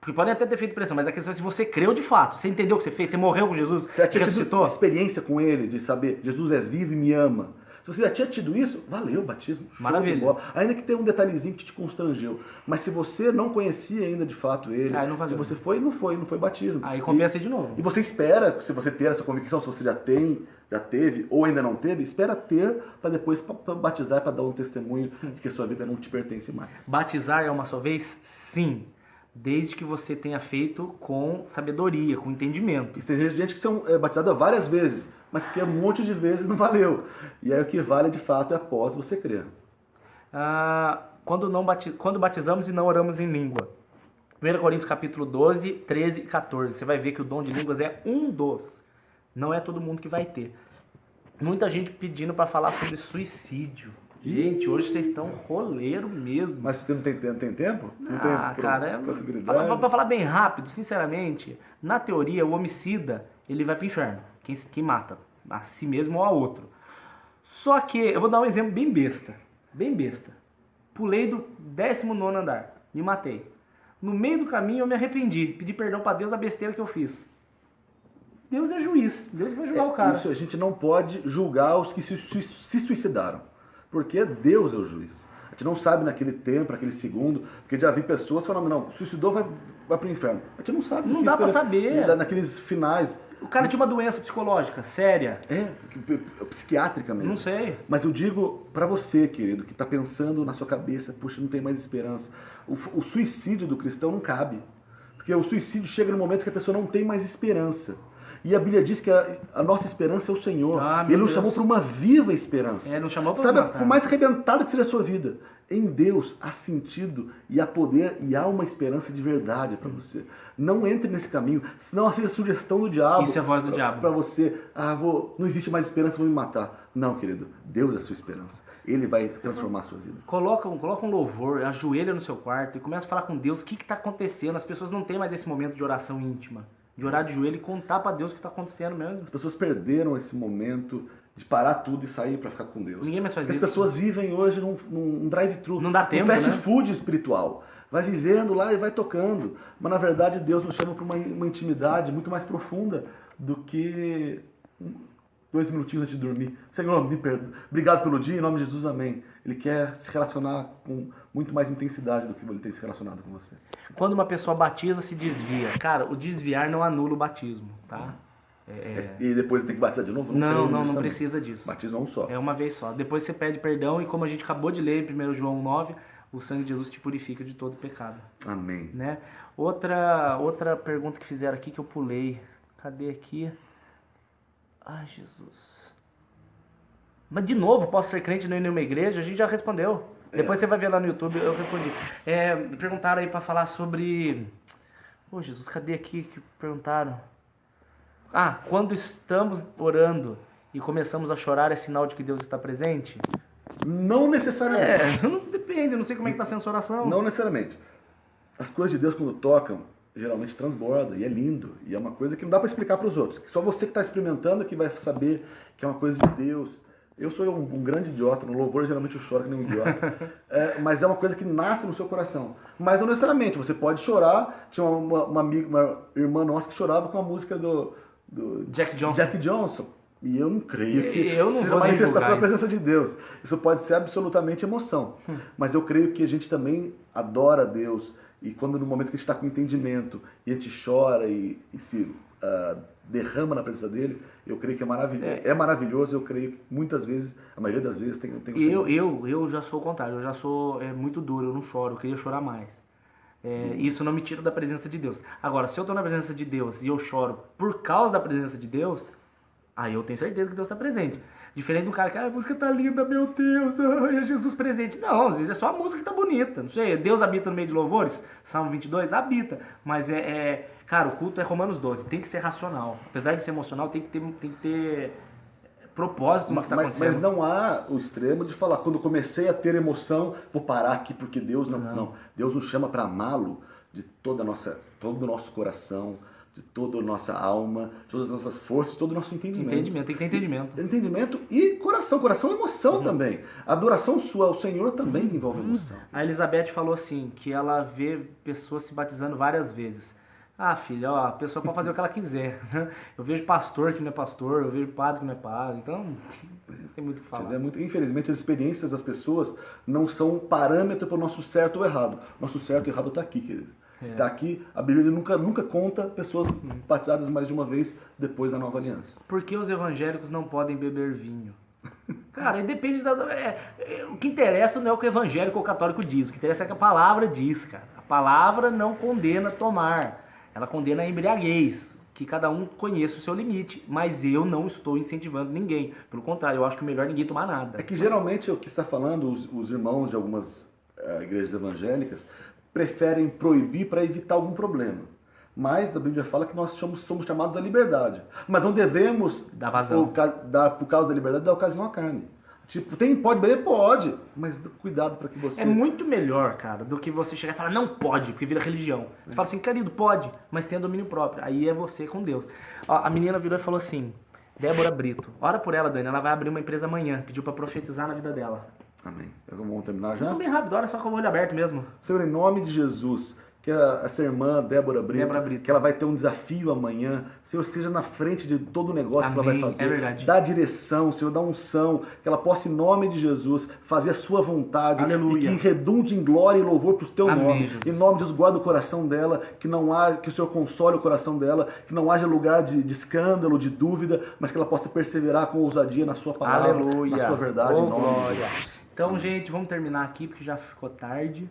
S1: Porque podem até ter feito pressão, mas a questão é se você creu de fato. Você entendeu o que você fez? Você morreu com Jesus?
S2: Você ressuscitou? Experiência com ele, de saber, Jesus é vivo e me ama. Se você já tinha tido isso, valeu o batismo. Show
S1: Maravilha.
S2: de bola. Ainda que tenha um detalhezinho que te constrangeu. Mas se você não conhecia ainda de fato ele,
S1: Aí não valeu.
S2: se você foi, não foi batismo.
S1: Aí compensa de novo.
S2: E você espera, se você ter essa convicção, se você já teve, ou ainda não teve, espera ter para depois pra batizar, para dar um testemunho de que a sua vida não te pertence mais.
S1: Batizar é uma só vez? Sim. Desde que você tenha feito com sabedoria, com entendimento.
S2: E tem gente que são batizadas várias vezes, mas porque um monte de vezes não valeu. E aí o que vale de fato é após você crer.
S1: Quando batizamos e não oramos em língua. 1 Coríntios capítulo 12, 13 e 14. Você vai ver que o dom de línguas é um dos. Não é todo mundo que vai ter. Muita gente pedindo para falar sobre suicídio. Gente, hoje vocês estão roleiro mesmo.
S2: Mas você não tem tempo? Não
S1: Cara, pra falar bem rápido, sinceramente, na teoria, o homicida, ele vai pro inferno. Quem mata, a si mesmo ou a outro. Só que, eu vou dar um exemplo bem besta. Bem besta. Pulei do 19º andar, me matei. No meio do caminho eu me arrependi, pedi perdão pra Deus da besteira que eu fiz. Deus é juiz, Deus vai julgar o cara.
S2: Isso, a gente não pode julgar os que se suicidaram. Porque Deus é o juiz. A gente não sabe naquele tempo, naquele segundo, porque já vi pessoas falando, não, suicidou, vai pro inferno. A gente não sabe.
S1: Não dá pra saber.
S2: Naqueles finais.
S1: O cara tinha uma doença psicológica, séria.
S2: Psiquiátrica mesmo.
S1: Não sei.
S2: Mas eu digo pra você, querido, que tá pensando na sua cabeça, puxa, não tem mais esperança. O suicídio do cristão não cabe. Porque o suicídio chega no momento que a pessoa não tem mais esperança. E a Bíblia diz que a nossa esperança é o Senhor. Ele nos chamou para uma viva esperança.
S1: Nos chamou para
S2: Sabe, por mais arrebentada que seja a sua vida, em Deus há sentido e há poder e há uma esperança de verdade para você. Não entre nesse caminho, senão seja sugestão do diabo.
S1: Isso é a voz do diabo.
S2: Para você, não existe mais esperança, vou me matar. Não, querido, Deus é a sua esperança. Ele vai transformar a sua vida.
S1: Coloca um louvor, ajoelha no seu quarto e começa a falar com Deus o que está acontecendo. As pessoas não têm mais esse momento de oração íntima. De orar de joelho e contar para Deus o que está acontecendo mesmo.
S2: As pessoas perderam esse momento de parar tudo e sair para ficar com Deus.
S1: Ninguém mais faz
S2: isso.
S1: As
S2: pessoas vivem hoje num drive-thru.
S1: Não dá tempo,
S2: um fast food espiritual. Vai vivendo lá e vai tocando. Mas na verdade Deus nos chama para uma intimidade muito mais profunda do que 2 minutinhos antes de dormir. Senhor, me perdoa. Obrigado pelo dia, em nome de Jesus, amém. Ele quer se relacionar com muito mais intensidade do que ele tem se relacionado com você.
S1: Quando uma pessoa batiza, se desvia. Cara, o desviar não anula o batismo, tá?
S2: E depois tem que batizar de novo?
S1: Não precisa disso.
S2: Batismo é um só.
S1: É uma vez só. Depois você pede perdão e como a gente acabou de ler em 1 João 9, o sangue de Jesus te purifica de todo pecado.
S2: Amém.
S1: Né? Outra pergunta que fizeram aqui que eu pulei. Cadê aqui? Ai, Jesus. Mas de novo, posso ser crente e não ir numa igreja? A gente já respondeu. Depois você vai ver lá no YouTube, eu respondi. Perguntaram aí pra falar sobre... Jesus, cadê aqui que perguntaram? Quando estamos orando e começamos a chorar, é sinal de que Deus está presente?
S2: Não necessariamente.
S1: Não depende, eu não sei como é que está sendo essa oração.
S2: Não necessariamente. As coisas de Deus, quando tocam, geralmente transborda, e é lindo. E é uma coisa que não dá para explicar para os outros. Só você que está experimentando que vai saber que é uma coisa de Deus. Eu sou um grande idiota, no louvor geralmente eu choro que nem um idiota. Mas é uma coisa que nasce no seu coração. Mas não necessariamente, você pode chorar. Tinha uma irmã nossa que chorava com a música do
S1: Jack Johnson.
S2: E eu não creio que
S1: seja
S2: uma manifestação da presença de Deus. Isso pode ser absolutamente emoção. Mas eu creio que a gente também adora a Deus. E quando no momento que a gente está com entendimento e a gente chora e se derrama na presença dele, eu creio que é maravilhoso. É maravilhoso, eu creio que muitas vezes, a maioria das vezes, tem
S1: eu já sou o contrário, eu já sou muito duro, eu não choro, eu queria chorar mais. Isso não me tira da presença de Deus. Agora, se eu estou na presença de Deus e eu choro por causa da presença de Deus, aí eu tenho certeza que Deus está presente. Diferente do cara que, a música tá linda, meu Deus, é Jesus presente. Não, às vezes é só a música que tá bonita. Não sei, Deus habita no meio de louvores? Salmo 22, habita. Mas cara, o culto é Romanos 12, tem que ser racional. Apesar de ser emocional, tem que ter propósito no que tá acontecendo.
S2: Mas não há o extremo de falar, quando comecei a ter emoção, vou parar aqui porque Deus não. Deus nos chama para amá-lo de todo o nosso coração, de toda a nossa alma, todas as nossas forças, todo o nosso entendimento.
S1: Tem que ter entendimento.
S2: Entendimento e coração. Coração é emoção também. A adoração sua ao Senhor também envolve emoção.
S1: A Elizabeth falou assim, que ela vê pessoas se batizando várias vezes. Ah, filho, ó, a pessoa pode fazer o que ela quiser. Eu vejo pastor que não é pastor, eu vejo padre que não é padre, então não tem muito o que falar.
S2: Infelizmente, as experiências das pessoas não são um parâmetro para o nosso certo ou errado. Nosso certo e errado está aqui, querido. Se está aqui, a Bíblia nunca conta pessoas batizadas mais de uma vez depois da nova aliança.
S1: Por que os evangélicos não podem beber vinho? Cara, aí depende da... o que interessa não é o que o evangélico ou o católico diz, o que interessa é o que a palavra diz, cara. A palavra não condena tomar, ela condena a embriaguez, que cada um conheça o seu limite, mas eu não estou incentivando ninguém. Pelo contrário, eu acho que é melhor ninguém tomar nada.
S2: É que geralmente o que está falando, os irmãos de algumas igrejas evangélicas preferem proibir para evitar algum problema. Mas a Bíblia fala que nós somos chamados à liberdade. Mas não devemos
S1: dar vazão.
S2: Por causa da liberdade, dar ocasião à carne. Tipo, pode beber? Pode. Mas cuidado para que você...
S1: É muito melhor, cara, do que você chegar e falar, não pode, porque vira religião. Você fala assim, querido, pode, mas tenha domínio próprio. Aí é você com Deus. Ó, a menina virou e falou assim, Débora Brito, ora por ela, Dani, ela vai abrir uma empresa amanhã. Pediu para profetizar na vida dela.
S2: Amém. Vamos terminar já?
S1: Não, bem rápido, olha só com o olho aberto mesmo.
S2: Senhor, em nome de Jesus, que essa irmã, Débora Brito, que ela vai ter um desafio amanhã. Senhor, esteja na frente de todo o negócio que ela vai fazer.
S1: É verdade.
S2: Dá direção, Senhor, dá unção, que ela possa, em nome de Jesus, fazer a sua vontade.
S1: Aleluia.
S2: E que redunde em glória e louvor para o teu nome.
S1: Jesus.
S2: Em nome de Jesus, guarda o coração dela, que o Senhor console o coração dela, que não haja lugar de escândalo, de dúvida, mas que ela possa perseverar com ousadia na sua palavra,
S1: Aleluia.
S2: na sua verdade.
S1: Oh,
S2: em nome
S1: glória.
S2: de Jesus.
S1: Então,
S2: Amém.
S1: gente, vamos terminar aqui, porque já ficou tarde.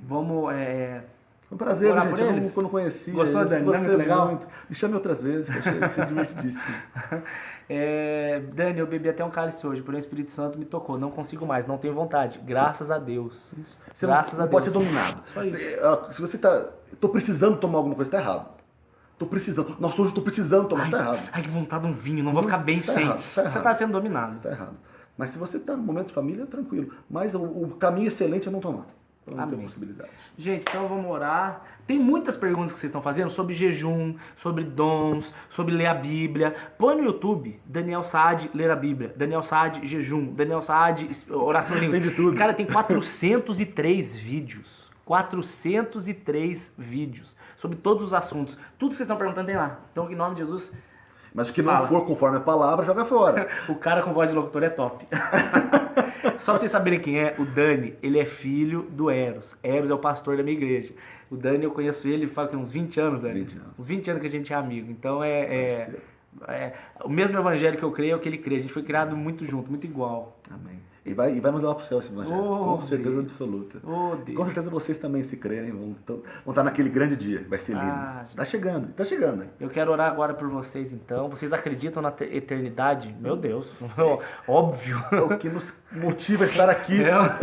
S1: Vamos...
S2: Foi um prazer,
S1: Orar
S2: gente.
S1: por eles?
S2: Eu não conhecia.
S1: Gostou, Dani?
S2: Gostei
S1: Muito legal?
S2: muito. Me chame outras vezes, que eu achei divertidíssimo.
S1: Dani, eu bebi até um cálice hoje, porém o Espírito Santo me tocou. Não consigo mais, não tenho vontade. Graças a Deus.
S2: Você
S1: Graças
S2: não
S1: a
S2: pode
S1: Deus.
S2: ser dominado.
S1: Só isso.
S2: Se você tá... Tô precisando tomar alguma coisa, tá errado. Tô precisando. Nossa, hoje eu tô precisando tomar, tá errado.
S1: Ai, que vontade de um vinho, não vou ficar bem
S2: Tá
S1: sem.
S2: errado, tá
S1: Você
S2: errado.
S1: tá sendo dominado.
S2: Tá errado. Mas se você tá no momento de família, tranquilo. Mas o caminho excelente é não tomar. Pra não ter
S1: Amém.
S2: possibilidade.
S1: Gente, então vamos orar. Tem muitas perguntas que vocês estão fazendo sobre jejum, sobre dons, sobre ler a Bíblia. Põe no YouTube, Daniel Saad, ler a Bíblia. Daniel Saad, jejum. Daniel Saad, oração em línguas.
S2: Tem de tudo.
S1: Cara, tem 403 vídeos. 403 vídeos sobre todos os assuntos. Tudo que vocês estão perguntando tem lá. Então, em nome de Jesus,
S2: Mas o que não
S1: Fala.
S2: for conforme a palavra, joga fora.
S1: o cara com voz de locutor é top. Só pra vocês saberem quem é, o Dani, ele é filho do Eros. Eros é o pastor da minha igreja. O Dani, eu conheço ele faz uns 20 anos, Dani.
S2: 20 anos.
S1: Uns 20 anos que a gente é amigo. Então o mesmo evangelho que eu creio é o que ele crê. A gente foi criado muito junto, muito igual.
S2: Amém. E vai nos levar para o céu esse evangelho. Com certeza
S1: Deus.
S2: absoluta.
S1: Oh, Deus.
S2: Com certeza vocês também se crerem, vão estar naquele grande dia. Vai ser lindo.
S1: gente.
S2: Tá chegando.
S1: Eu quero orar agora por vocês, então. Vocês acreditam na eternidade? Meu Deus, óbvio.
S2: É o que nos motiva a estar aqui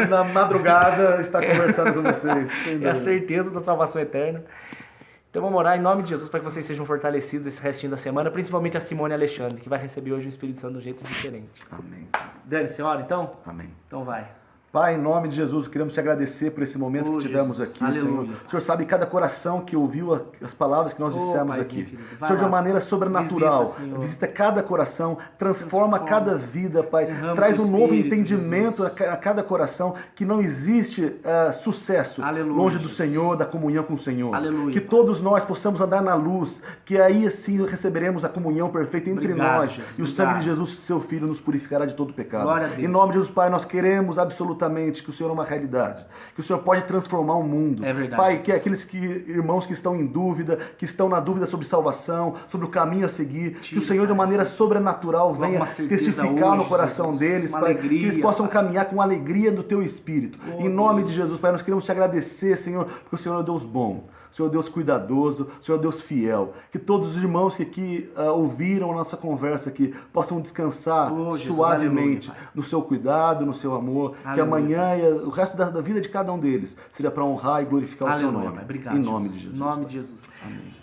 S2: na madrugada, estar conversando com vocês. sem
S1: É a
S2: dúvida.
S1: certeza da salvação eterna. Então vamos orar em nome de Jesus para que vocês sejam fortalecidos esse restinho da semana, principalmente a Simone e Alexandre, que vai receber hoje o Espírito Santo de um jeito diferente.
S2: Amém.
S1: Dani, você ora então?
S2: Amém.
S1: Então vai.
S2: Pai, em nome de Jesus, queremos te agradecer por esse momento que tivemos
S1: Jesus.
S2: aqui,
S1: Aleluia.
S2: Senhor. O Senhor sabe cada coração que ouviu as palavras que nós dissemos
S1: Paizinho
S2: aqui.
S1: querido, vai
S2: Senhor, de
S1: lá.
S2: uma maneira sobrenatural,
S1: Visita, Senhor.
S2: visita cada coração, transforma cada vida, Pai.
S1: Derrama
S2: Traz
S1: teu
S2: um novo
S1: Espírito,
S2: entendimento
S1: Jesus.
S2: a cada coração, que não existe sucesso
S1: Aleluia,
S2: longe do
S1: Jesus.
S2: Senhor, da comunhão com o Senhor.
S1: Aleluia,
S2: Que
S1: Pai.
S2: todos nós possamos andar na luz, que aí assim receberemos a comunhão perfeita entre
S1: Obrigado,
S2: nós.
S1: Jesus.
S2: E o sangue
S1: Obrigado.
S2: de Jesus, seu Filho, nos purificará de todo pecado.
S1: Glória a Deus.
S2: Em nome de Jesus, Pai, nós queremos absolutamente que o Senhor é uma realidade. Que o Senhor pode transformar o mundo.
S1: É verdade,
S2: Pai, que
S1: Jesus.
S2: aqueles irmãos que estão em dúvida, que estão na dúvida sobre salvação, sobre o caminho a seguir, que o Senhor de
S1: Pai,
S2: maneira
S1: Senhor.
S2: sobrenatural
S1: Coloca
S2: venha
S1: uma certeza
S2: testificar
S1: hoje,
S2: no coração
S1: Jesus.
S2: deles,
S1: Uma
S2: Pai,
S1: alegria,
S2: que eles possam
S1: Pai.
S2: caminhar com a alegria do Teu Espírito.
S1: Oh,
S2: em nome
S1: Deus.
S2: de Jesus, Pai, nós queremos te agradecer, Senhor, porque o Senhor é Deus bom. O Senhor é Deus cuidadoso, o Senhor é Deus fiel. Que todos os irmãos que aqui ouviram a nossa conversa aqui possam descansar
S1: Oh, Jesus,
S2: suavemente
S1: aleluia, Pai.
S2: no seu cuidado, no seu amor. Que
S1: Aleluia.
S2: amanhã e o resto da vida de cada um deles seja para honrar e glorificar o seu
S1: Aleluia,
S2: nome.
S1: Pai. Obrigado,
S2: em nome
S1: Jesus.
S2: de Jesus.
S1: Em nome
S2: Pai.
S1: de Jesus.
S2: Amém.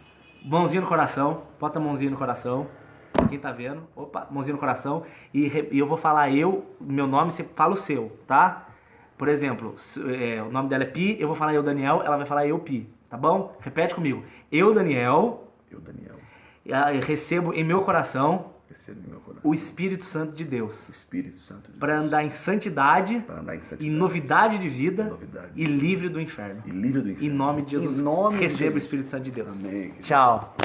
S1: Mãozinha no coração. Bota a mãozinha no coração. Quem tá vendo? Opa, mãozinha no coração. E eu vou falar meu nome, você fala o seu, tá? Por exemplo, o nome dela é Pi, eu vou falar eu, Daniel, ela vai falar eu, Pi. Tá bom? Repete comigo. Eu, Daniel,
S2: Eu, Daniel,
S1: recebo em meu coração
S2: Receba em meu coração.
S1: o Espírito Santo de Deus.
S2: O Espírito Santo de Deus.
S1: Para andar em santidade,
S2: Para andar em
S1: e
S2: santidade.
S1: novidade de vida,
S2: Novidade.
S1: e livre do inferno.
S2: E livre do inferno.
S1: Em nome de Jesus,
S2: Em nome de
S1: receba o
S2: Jesus.
S1: Espírito Santo de Deus.
S2: Amém.
S1: Tchau.